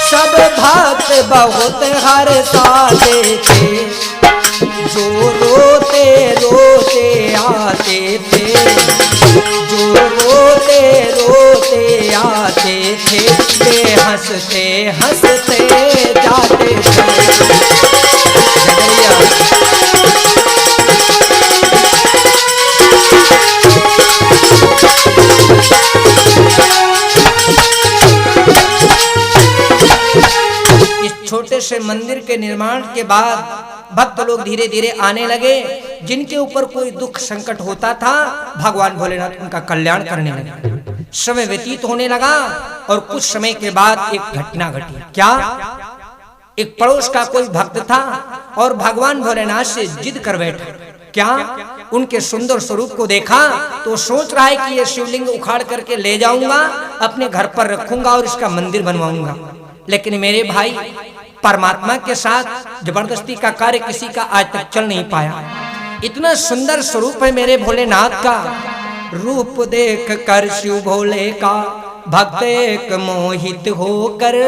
सब भक्त बहुत हर्षाते थे। जो रोते रोते आते थे, जो रोते रोते आते थे, वे हंसते हंसते जाते थे। छोटे से मंदिर के निर्माण के बाद भक्त लोग धीरे धीरे आने लगे। जिनके ऊपर कोई दुख संकट होता था भगवान भोलेनाथ उनका कल्याण करने लगे। समय व्यतीत होने लगा और कुछ समय के बाद एक घटना घटी। क्या? एक पड़ोस का कोई भक्त था और भगवान भोलेनाथ से जिद कर बैठा क्या उनके सुंदर स्वरूप को देखा तो सोच रहा है कि ये शिवलिंग उखाड़ करके ले जाऊंगा, अपने घर पर रखूंगा और इसका मंदिर बनवाऊंगा। लेकिन मेरे भाई, परमात्मा के साथ जबरदस्ती का कार्य किसी का आज तक चल नहीं पाया। इतना सुंदर स्वरूप है मेरे भोलेनाथ का, रूप देख कर शिव भोले का भक्त एक मोहित होकर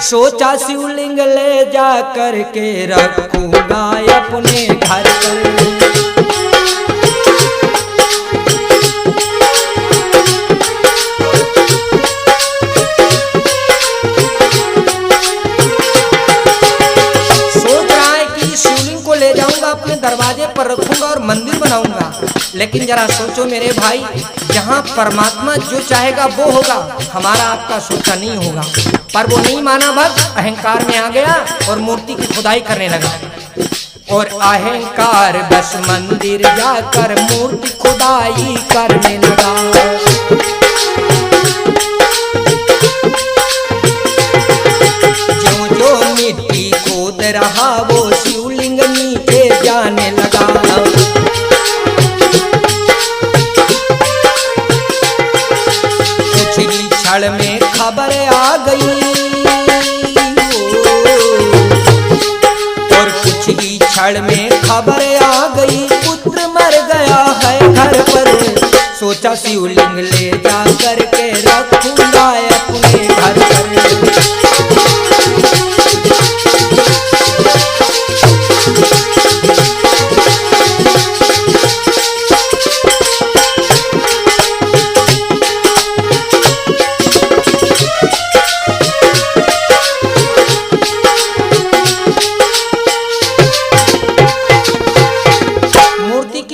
सोचा शिवलिंग ले जा करके रखूंगा अपने घर पर। अपने दरवाजे पर रखूंगा और मंदिर बनाऊंगा। लेकिन जरा सोचो मेरे भाई, जहां परमात्मा जो चाहेगा वो होगा, हमारा आपका सोचा नहीं होगा। पर वो नहीं माना, भक्त अहंकार में आ गया और मूर्ति की खुदाई करने लगा। और अहंकार बस मंदिर जाकर मूर्ति खुदाई करने लगा। जो जो मिट्टी खोद रहा वो शिवलिंग नीचे जाने लगा। कुछ ही क्षण में खबर आ गई और कुछ ही क्षण में खबर आ गई, पुत्र मर गया है घर पर। सोचा शिवलिंग ले जा करके रखूंगा अपने घर पर।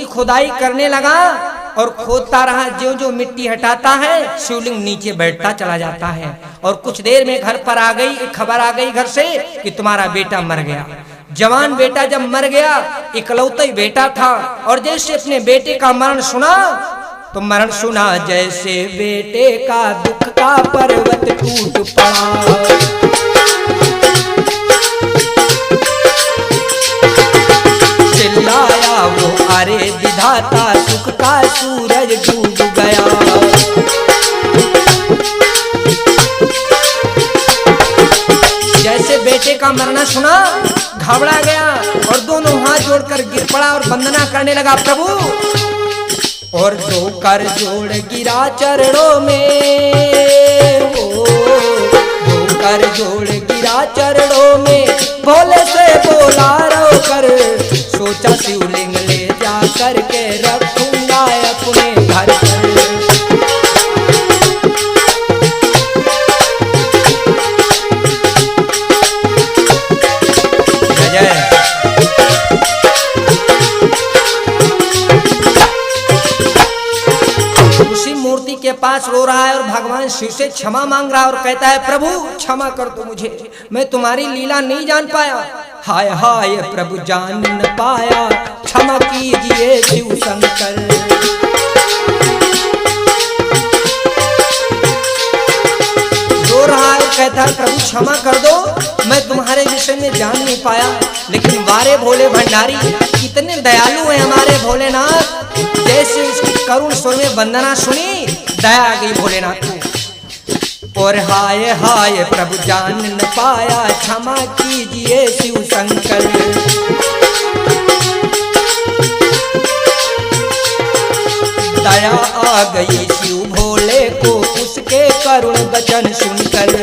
खुदाई करने लगा और खोदता रहा। जो जो मिट्टी हटाता है शिवलिंग नीचे बैठता चला जाता है। और कुछ देर में घर पर आ गई, एक खबर आ गई घर से कि तुम्हारा बेटा मर गया। जवान बेटा जब मर गया, इकलौता ही बेटा था, और जैसे अपने बेटे का मरण सुना तो मरण सुना जैसे बेटे का दुख का पर्वत टूट पड़ा। चिल्लाया वो अरे विधाता, सुख का सूरज डूब गया। जैसे बेटे का मरना सुना घबरा गया और दोनों हाथ जोड़कर गिर पड़ा और वंदना करने लगा प्रभु। और दो कर जोड़ गिरा चरणों में, दो कर जोड़ गिरा चरणों में, भोले से बोला रो कर। सोचा शिवलिंग ले जा करके रखूंगा अपने घर पर। उसी मूर्ति के पास रो रहा है और भगवान शिव से क्षमा मांग रहा है और कहता है प्रभु क्षमा कर दो मुझे, मैं तुम्हारी लीला नहीं जान पाया। हाय हाय प्रभु जान न पाया, क्षमा कीजिए शिव शंकर। रो रहा है, कहता है प्रभु क्षमा कर दो, मैं तुम्हारे विषय में जान नहीं पाया। लेकिन वारे भोले भंडारी कितने दयालु हैं हमारे भोलेनाथ। जैसे उसकी करुण स्वर में वंदना सुनी, दया आ गई भोलेनाथ को। और हाय हाय प्रभु जान न पाया, क्षमा कीजिए शिव शंकर। दया आ गई शिव भोले को उसके करुण वचन सुनकर।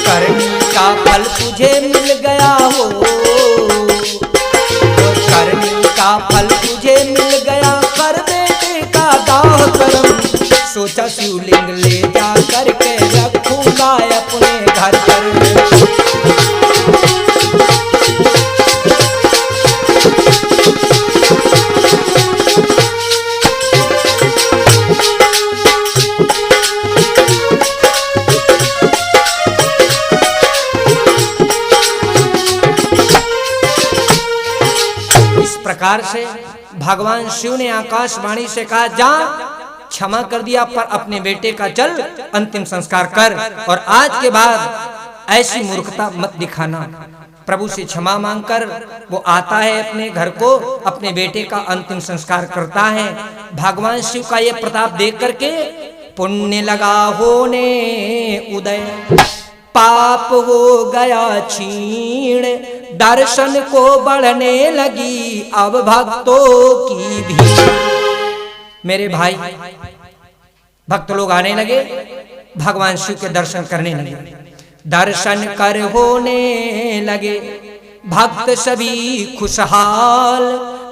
करनी का फल तुझे मिल गया हो, करनी का फल तुझे मिल गया, कर बेटे का दाह करम। सोचा शिवलिंग ले जा करके रखूंगा अपने घर पर। प्रकार से भगवान शिव ने आकाशवाणी से कहा जा क्षमा कर दिया, पर अपने बेटे का चल अंतिम संस्कार कर। और आज के बाद ऐसी मूर्खता मत दिखाना। प्रभु से क्षमा मांगकर वो आता है अपने घर को, अपने बेटे का अंतिम संस्कार करता है। भगवान शिव का ये प्रताप देख करके पुण्य लगा होने उदय, पाप हो गया क्षीण, दर्शन को बढ़ने लगी अब भक्तों की भीड़। मेरे भाई, भक्त लोग आने लगे, भगवान शिव के दर्शन करने लगे, दर्शन कर होने लगे भक्त सभी खुशहाल।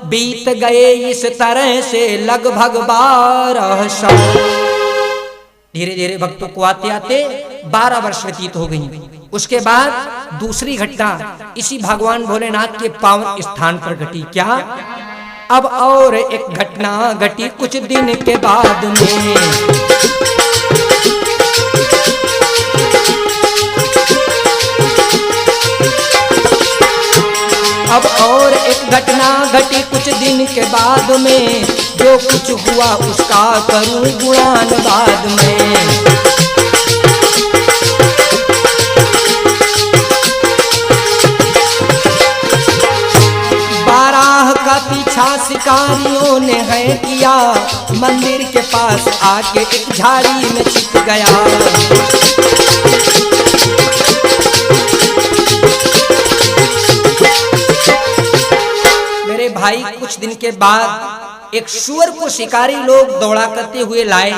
बीत गए इस तरह से लगभग 12 साल। धीरे धीरे भक्तों को आते आते 12 वर्ष व्यतीत हो गई। उसके बाद दूसरी घटना इसी भगवान भोलेनाथ के पावन स्थान पर घटी। क्या? अब और एक घटना घटी कुछ दिन के बाद में। अब और एक घटना घटी कुछ दिन के बाद में, जो कुछ हुआ उसका करूं गुणान बाद में। बाराह का पीछा शिकारियों ने है किया, मंदिर के पास आके एक झाड़ी में छिप गया। मेरे भाई, कुछ दिन के बाद एक सूअर को शिकारी लोग दौड़ा करते हुए लाए,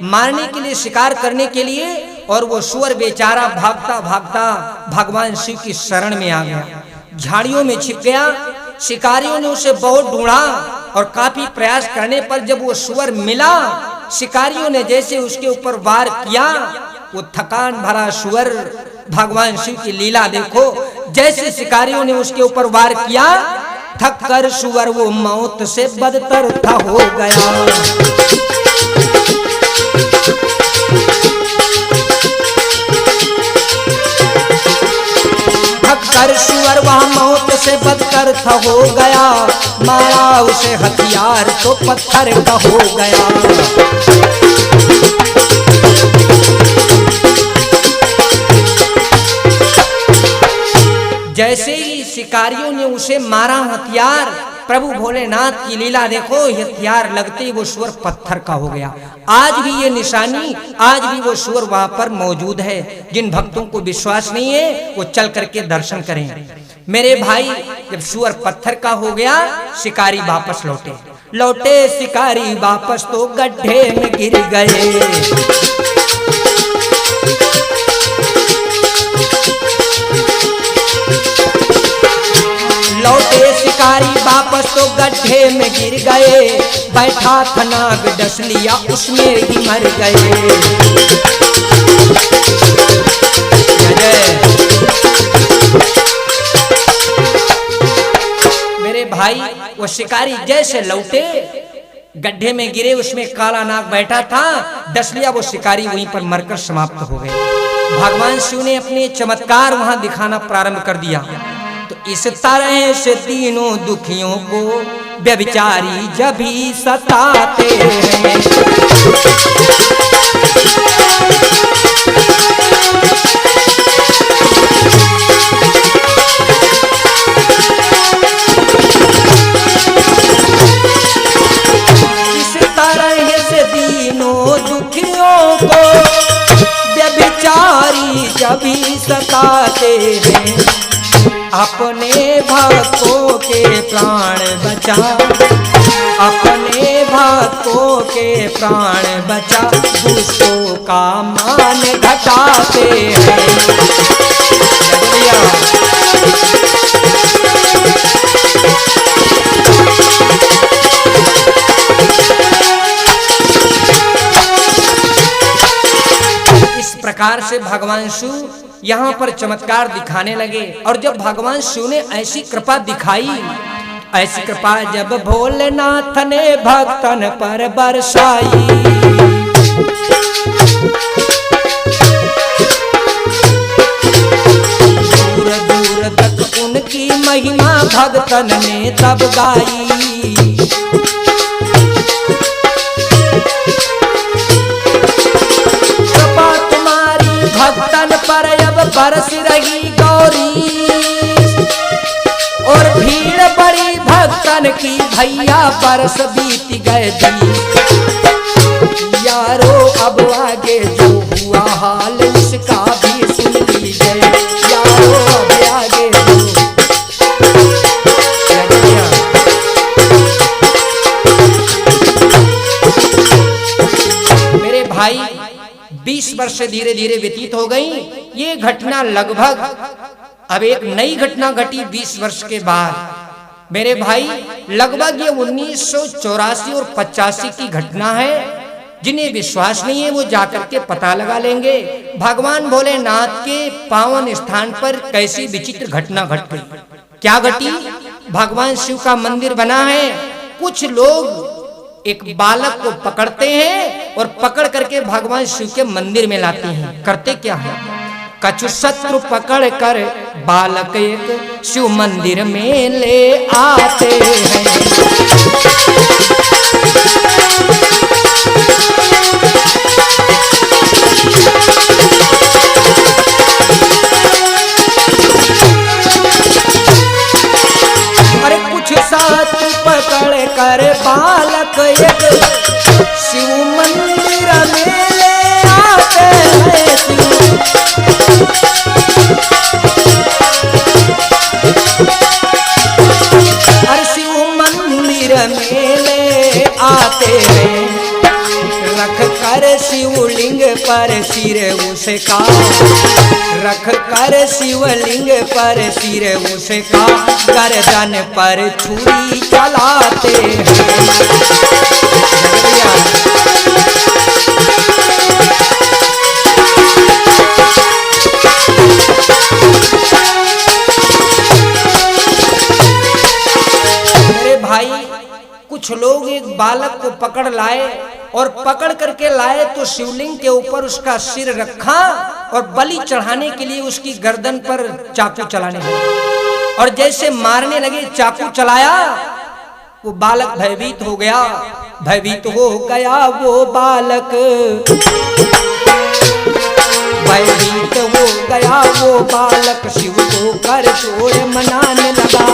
मारने के लिए, शिकार करने के लिए। और वो सूअर बेचारा भागता भागता भगवान शिव की शरण में आ गया, झाड़ियों में छिप गया। शिकारियों ने उसे बहुत ढूंढा और काफी प्रयास करने पर जब वो सूअर मिला, शिकारियों ने जैसे उसके ऊपर वार किया, वो थकान भरा सूअर, भगवान शिव की लीला देखो, जैसे शिकारियों ने उसके ऊपर वार किया, थक कर सूअर वो मौत से बदतर था हो गया। थक कर सूअर वह मौत से बदतर था हो गया, मारा उसे हथियार तो पत्थर का हो गया। जैसे ही शिकारियों ने उसे मारा हथियार, प्रभु भोलेनाथ की लीला देखो, हथियार लगते ही वो सूअर पत्थर का हो गया। आज भी ये निशानी, आज भी वो सूअर वहां पर मौजूद है। जिन भक्तों को विश्वास नहीं है वो चल करके दर्शन करें। मेरे भाई, जब सूअर पत्थर का हो गया, शिकारी वापस लौटे शिकारी वापस तो गड्ढे में गिर गए। लौटे शिकारी वापस तो गड्ढे में गिर गए, बैठा था नाग डस लिया उसमें ही मर गए। मेरे भाई, वो शिकारी जैसे लौटे, गड्ढे में गिरे, उसमें काला नाग बैठा था, डस लिया, वो शिकारी वहीं पर मरकर समाप्त हो गए। भगवान शिव ने अपने चमत्कार वहां दिखाना प्रारंभ कर दिया। तो इस तरह से तीनों दुखियों को व्यभिचारी जब भी सताते हैं। इस तरह से तीनों दुखियों को व्यभिचारी जब भी सताते हैं। अपने भक्तों के प्राण बचा, अपने भक्तों के प्राण बचा, दूसरों का मान घटाते हैं। इस प्रकार से भगवान शिव यहाँ पर चमत्कार दिखाने लगे। और जब भगवान शिव ने ऐसी कृपा दिखाई, ऐसी कृपा जब भोलेनाथ ने भक्तन पर बरसाई, दूर दूर तक उनकी महिमा भक्तन ने तब गाई। भक्तन पर अब बरस रही गौरी और भीड़ बड़ी भक्तन की भैया बरस बीत गए दी। यारो अब आगे जो हुआ हाल इसका भी सुन लीजिए। यारो अब आगे मेरे भाई 20 वर्ष से धीरे धीरे व्यतीत हो गई। ये घटना लगभग अब एक नई घटना घटी 20 वर्ष के बाद। मेरे भाई लगभग ये 1984 और 85 की घटना है। जिन्हें विश्वास नहीं है वो जाकर के पता लगा लेंगे भगवान भोलेनाथ के पावन स्थान पर कैसी विचित्र घटना घट गई। क्या घटी? भगवान शिव का मंदिर बना है। कुछ लोग एक बालक को पकड़ते हैं और पकड़ करके भगवान शिव के मंदिर में लाते हैं। करते क्या है? कछु शत्रु पकड़ कर बालक एक शिव मंदिर में ले आते हैं। अरे कुछ शत्रु पकड़ कर बालक एक शिव मंदिर में ले आते हैं। हर शिव मंदिर में ले आते हैं। रख कर शिवलिंग पर सिर उसका, रख कर शिवलिंग पर सिर उसका, गर्दन पर छुरी चलाते हैं। कुछ लोग एक बालक को पकड़ लाए और पकड़ करके लाए तो शिवलिंग के ऊपर उसका सिर रखा और बलि चढ़ाने के लिए उसकी गर्दन पर चाकू चलाने लगे। और जैसे मारने लगे चाकू चलाया, वो बालक भयभीत हो गया। भयभीत हो गया वो बालक, भयभीत हो गया वो बालक, शिव को कर जोड़ मनाने लगा।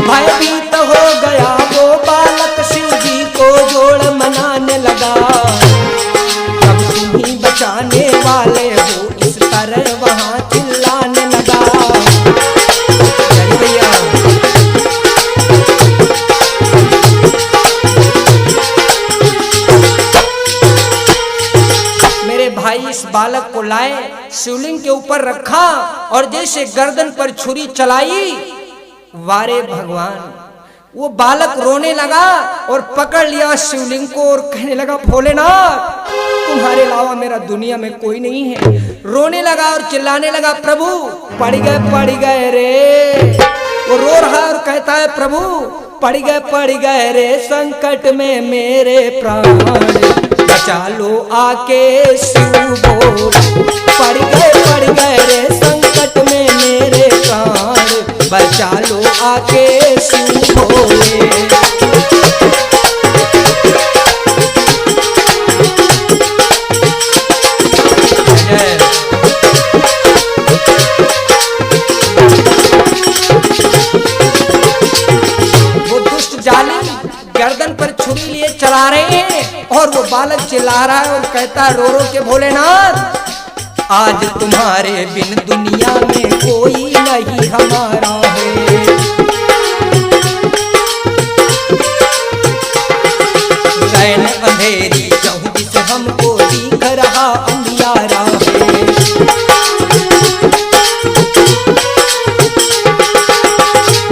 भयभीत हो गया वो बालक, शिव जी को जोड़ मनाने लगा। अब तुम ही बचाने वाले हो, इस तरह वहां चिल्लाने लगा। भैया मेरे भाई इस बालक को लाए, शिवलिंग के ऊपर रखा और जैसे गर्दन पर छुरी चलाई, वारे भगवान, वो बालक रोने लगा और पकड़ लिया शिवलिंग को और कहने लगा, भोलेनाथ तुम्हारे अलावा मेरा दुनिया में कोई नहीं है। रोने लगा और चिल्लाने लगा, प्रभु पड़ गए रे। वो रो रहा और कहता है, प्रभु पड़ गए रे संकट में मेरे प्राण, बचा लो आके शिव बोल। पड़ गए रे संकट में मेरे प्राण, बचा लो आके शिव भोले। वो दुष्ट जालिम गर्दन पर छुरी लिए चला रहे हैं और वो बालक चिल्ला रहा है और कहता है रो रो के, भोलेनाथ आज तुम्हारे बिन दुनिया में कोई नहीं हमारा है। रैन अंधेरी चौहदी से हमको दिख रहा अंधियारा है।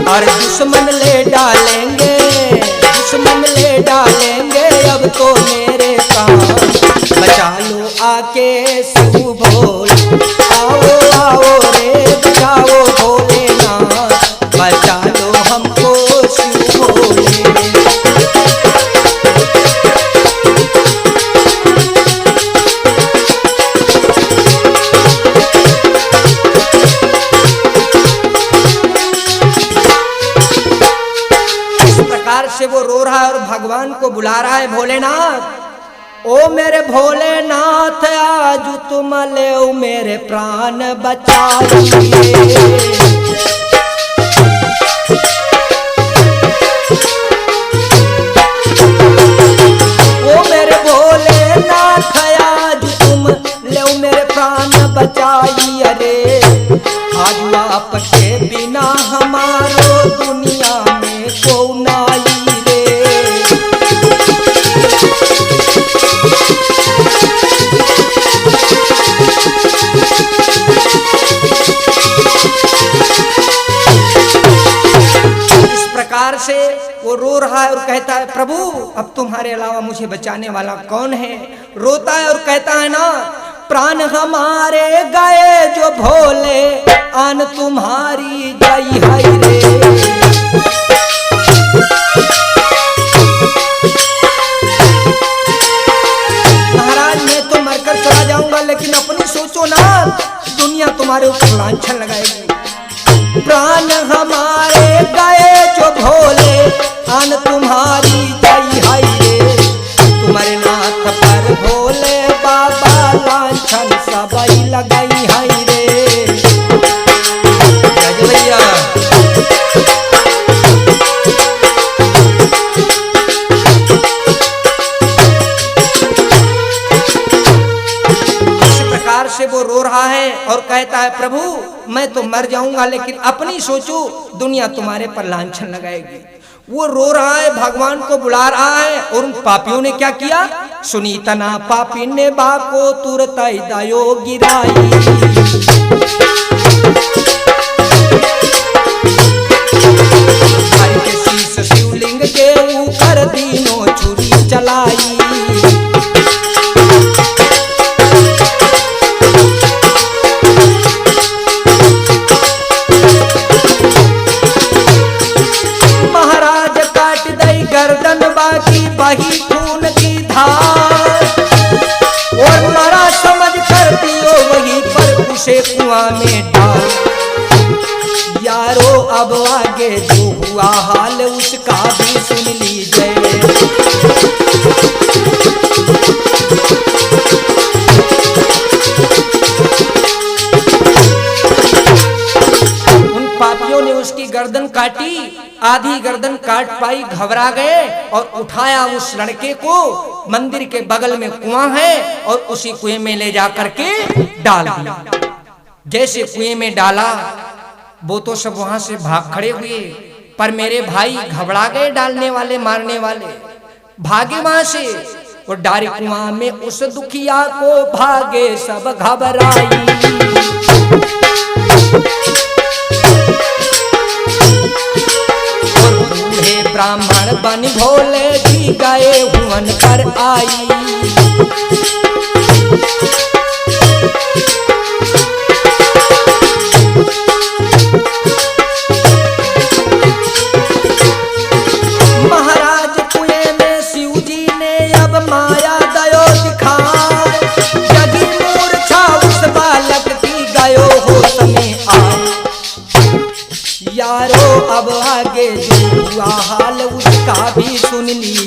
और दुश्मन ले डालेंगे, दुश्मन ले डालेंगे अब तो मेरे काम, बचा लो आके शिव भोल। आओ आओ रे बचाओ भोलेनाथ, बचा लो हमको शिव भोले। ओ मेरे भोलेनाथ आज तुम ले मेरे प्राण बचाइए। ओ मेरे भोलेनाथ आज तुम ले मेरे प्राण बचाइए रे। आज आपके बिना हमारो दुनिया में को नाई रे। इस प्रकार से वो रो रहा है और कहता है प्रभु अब तुम्हारे अलावा मुझे बचाने वाला कौन है। रोता है और कहता है ना प्राण हमारे गए जो भोले आन तुम्हारी जय है रे। महाराज मैं तो मरकर चला जाऊंगा लेकिन अपनी सोचो ना दुनिया तुम्हारे ऊपर लांछन लगाएगी। प्राण हमारे गए जो भोले आन तुम्हारी जय है रे। तुम्हारे नाथ पर भोले बाबा लांछन सबई लगाई है रे। भैया इस प्रकार से वो रो रहा है और कहता है प्रभु मैं तो मर जाऊंगा लेकिन अपनी सोचो दुनिया तुम्हारे पर लांछन लगाएगी। वो रो रहा है भगवान को बुला रहा है और उन पापियों ने क्या किया। सुनी तना पापी ने बाको तुरत दयो गिराई। हरि के शीश शिवलिंग के ऊपर तीनों छुरी चलाई। गर्दन बाकी बही खून की धार और मरा समझ कर दियो वहीं पर उसे कुआं में डाल। यारो अब आगे जो हुआ हाल उसका भी सुन लीजिए। उन पापियों ने उसकी गर्दन काटी, आधी गर्दन काट पाई, घबरा गए और उठाया उस लड़के को। मंदिर के बगल में कुआं है और उसी कुएं में ले जाकर के डाल दिया। जैसे कुएं में डाला वो तो सब वहां से भाग खड़े हुए, पर मेरे भाई घबरा गए। डालने वाले मारने वाले भागे वहां से और डारी कुआं में उस दुखिया को भागे सब घबराई। ब्राह्मण बन भोले जी गए हुवन पर आई। महाराज कुएं में शिव जी ने अब माया दयो दिखाए। जगी मूर्छा उस बालक की गयो हो समय आए। यारो अब आगे जो हुआ हाल उसका भी सुन लीजिए।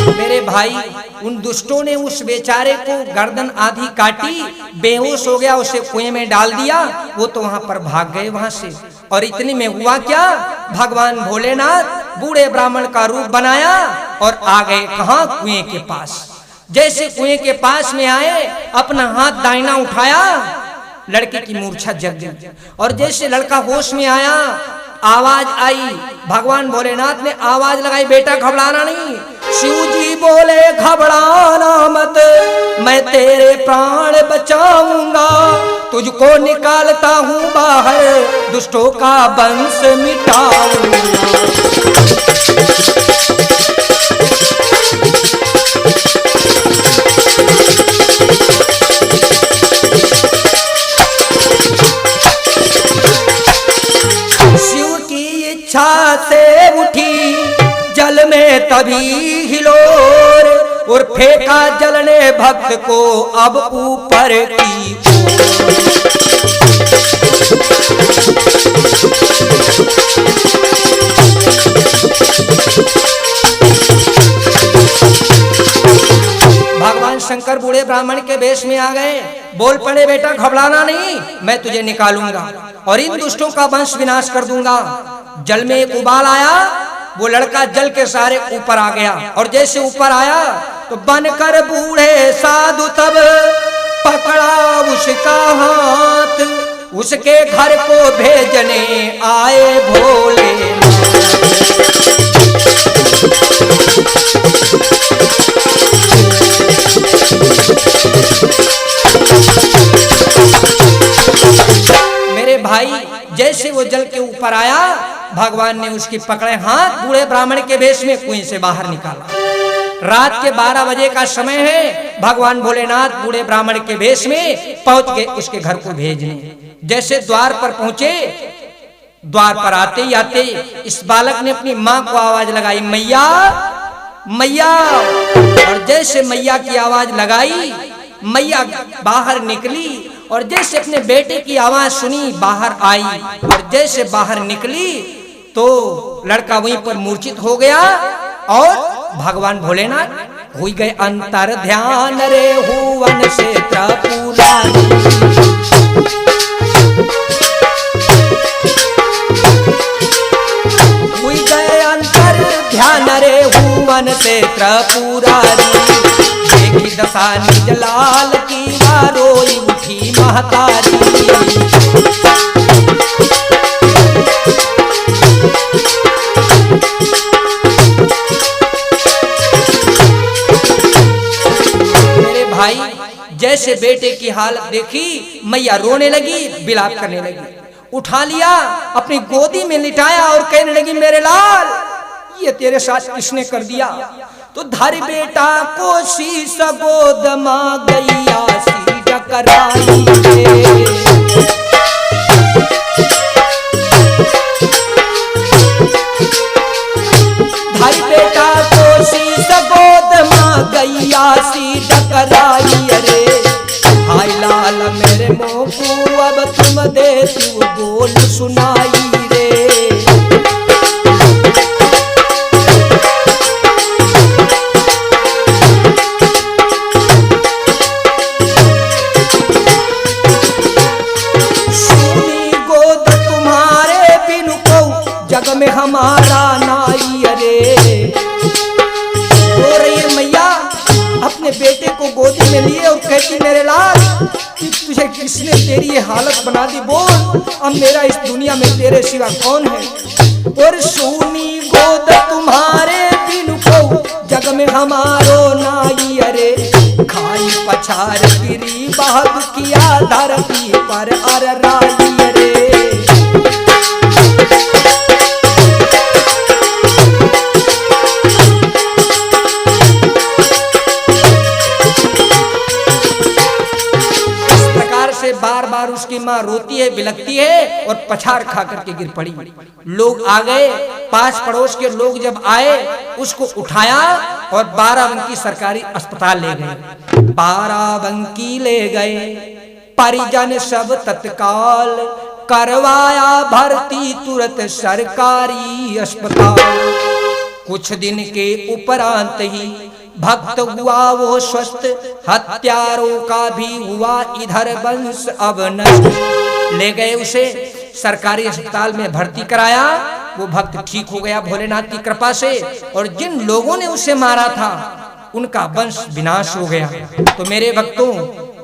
मेरे भाई उन दुष्टों ने उस बेचारे को गर्दन आधी काटी, बेहोश हो गया, उसे कुएं में डाल दिया। वो तो वहां पर भाग गए वहां से। और इतने में हुआ क्या, भगवान भोलेनाथ बूढ़े ब्राह्मण का रूप बनाया और आ गए कहां, कुएं के पास। जैसे कुएं के पास में आए, अपना हाथ दाहिना उठाया, लड़के की मूर्छा जग गई। और जैसे लड़का होश में आया, आवाज आई, भगवान भोलेनाथ ने आवाज लगाई, बेटा घबराना नहीं। शिव जी बोले घबराना मत, मैं तेरे प्राण बचाऊंगा। तुझको निकालता हूँ बाहर, दुष्टों का वंश मिटाऊंगा। शिव की इच्छा से उठी जल में तभी हिलोर, और फेंका जल ने भक्त को अब ऊपर की ओर। भगवान शंकर बूढ़े ब्राह्मण के वेश में आ गए। बोल पड़े, बेटा घबराना नहीं, मैं तुझे निकालूंगा और इन दुष्टों का वंश विनाश कर दूंगा। जल में एक उबाल आया, वो लड़का जल के सहारे ऊपर आ गया और जैसे ऊपर आया तो बनकर बूढ़े साधु तब पकड़ा उसका हाथ, उसके घर को भेजने आए भोले। मेरे भाई, जैसे वो जल के ऊपर आया, भगवान ने उसकी पकड़े हाथ बूढ़े ब्राह्मण के वेश में कुएं से बाहर निकाला। रात के 12 बजे का समय है। भगवान भोलेनाथ बूढ़े ब्राह्मण के वेश में पहुंच गए उसके घर को भेजने। जैसे द्वार पर पहुंचे, द्वार पर आते ही आते इस बालक ने अपनी मां को आवाज लगाई, मैया मैया। और जैसे मैया की आवाज लगाई, मैया बाहर निकली और जैसे अपने बेटे की आवाज सुनी बाहर आई और जैसे बाहर निकली तो लड़का वहीं पर मूर्छित हो गया और भगवान भोलेनाथ हुई गए अंतर ध्यान रे हुवन से त्रिपुरारी। हुई गए अंतर ध्यान रे हुवन से त्रिपुरारी। देखी दशा निज लाल की रोई उठी महतारी। भाई, जैसे बेटे की हालत देखी, मैया रोने लगी, विलाप करने लगी। उठा लिया, अपनी गोदी में लिटाया और कहने लगी, मेरे लाल, ये तेरे साथ किसने कर दिया? तो धर बेटा को शीश गोद मां गैया सी डकराई। धर बेटा को शीश गोद मां गैया सी डकराई। अरे हाय लाल मेरे मोह को अब तुम दे तू बोल सुनाई रे। जग में हमारा नाई। अरे रो रही है मैया, अपने बेटे को गोदी में लिए और कहती, मेरे लाल, तुझे किसने तेरी ये हालत बना दी? बोल, अब मेरा इस दुनिया में तेरे सिवा कौन है? और सुनी गोद तुम्हारे बिनु को जग में हमारो नाई। अरे खाई पछार गिरी बहुत किया धरती पर अरराई। अरे बार बार उसकी माँ रोती है, बिलखती है और पछाड़ खा करके गिर पड़ी। लोग आ गए, पास पड़ोस के लोग जब आए, उसको उठाया और बाराबंकी सरकारी अस्पताल ले गए। बाराबंकी ले गए, परिजन सब तत्काल करवाया भर्ती तुरंत सरकारी अस्पताल। कुछ दिन के उपरांत ही भक्त हुआ वो स्वस्थ, हत्यारों का भी हुआ इधर वंश अब नष्ट। ले गए उसे सरकारी अस्पताल में भर्ती कराया, वो भक्त ठीक हो गया भोलेनाथ की कृपा से, और जिन लोगों ने उसे मारा था उनका वंश विनाश हो गया। तो मेरे भक्तों,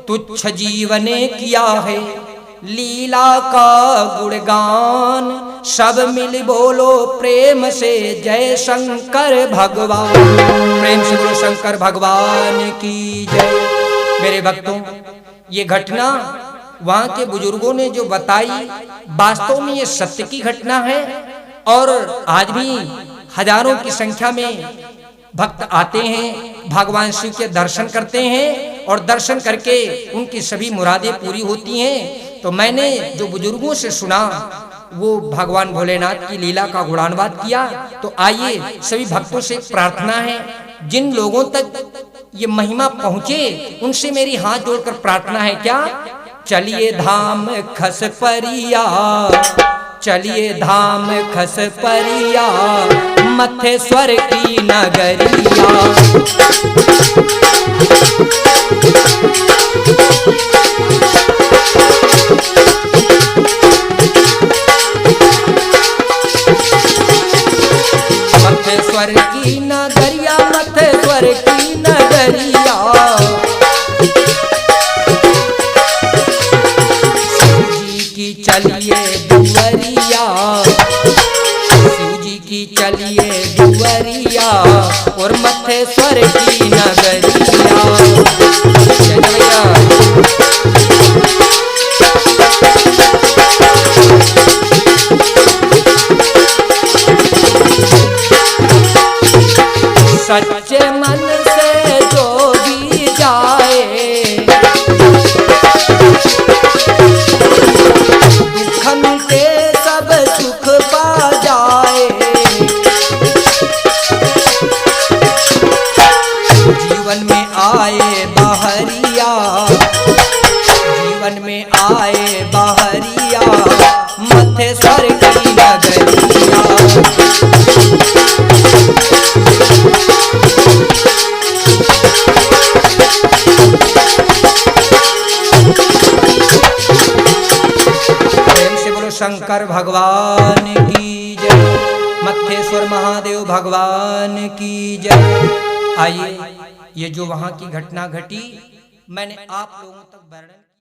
तुच्छ जीवने किया है लीला का गुणगान, सब मिल बोलो प्रेम से जय शंकर भगवान। प्रेम से बोलो शंकर भगवान की जय। मेरे भक्तों, ये घटना वहां के बुजुर्गों ने जो बताई, वास्तव में ये सत्य की घटना है। और आज भी हजारों की संख्या में भक्त आते हैं, भगवान शिव के दर्शन करते हैं और दर्शन करके उनकी सभी मुरादें पूरी होती हैं। तो मैंने जो बुजुर्गों से सुना, वो भगवान भोलेनाथ की लीला का गुणानुवाद किया। तो आइए, सभी भक्तों से प्रार्थना है, जिन लोगों तक ये महिमा पहुंचे उनसे मेरी हाथ जोड़कर प्रार्थना है, क्या? चलिए धाम खस परिया चलिए धाम खस परिया, मथेश्वर की नगरिया। मथेश्वर की नगरिया, मथेश्वर की नगरिया। शिव जी की चलिए दुवरिया, शिव जी की चलिए दुवरिया, और मथेश्वर की नगरिया। सच्चे मन से जो भी जाए, दुख मिटे सब सुख पा जाए। जीवन में आए बहरिया, जीवन में आए बहरिया, मथेश्वर की नगरिया। शंकर भगवान की जय, मथेश्वर महादेव भगवान की जय। आइए, ये जो वहां की घटना घटी मैंने आप लोगों तक वर्णन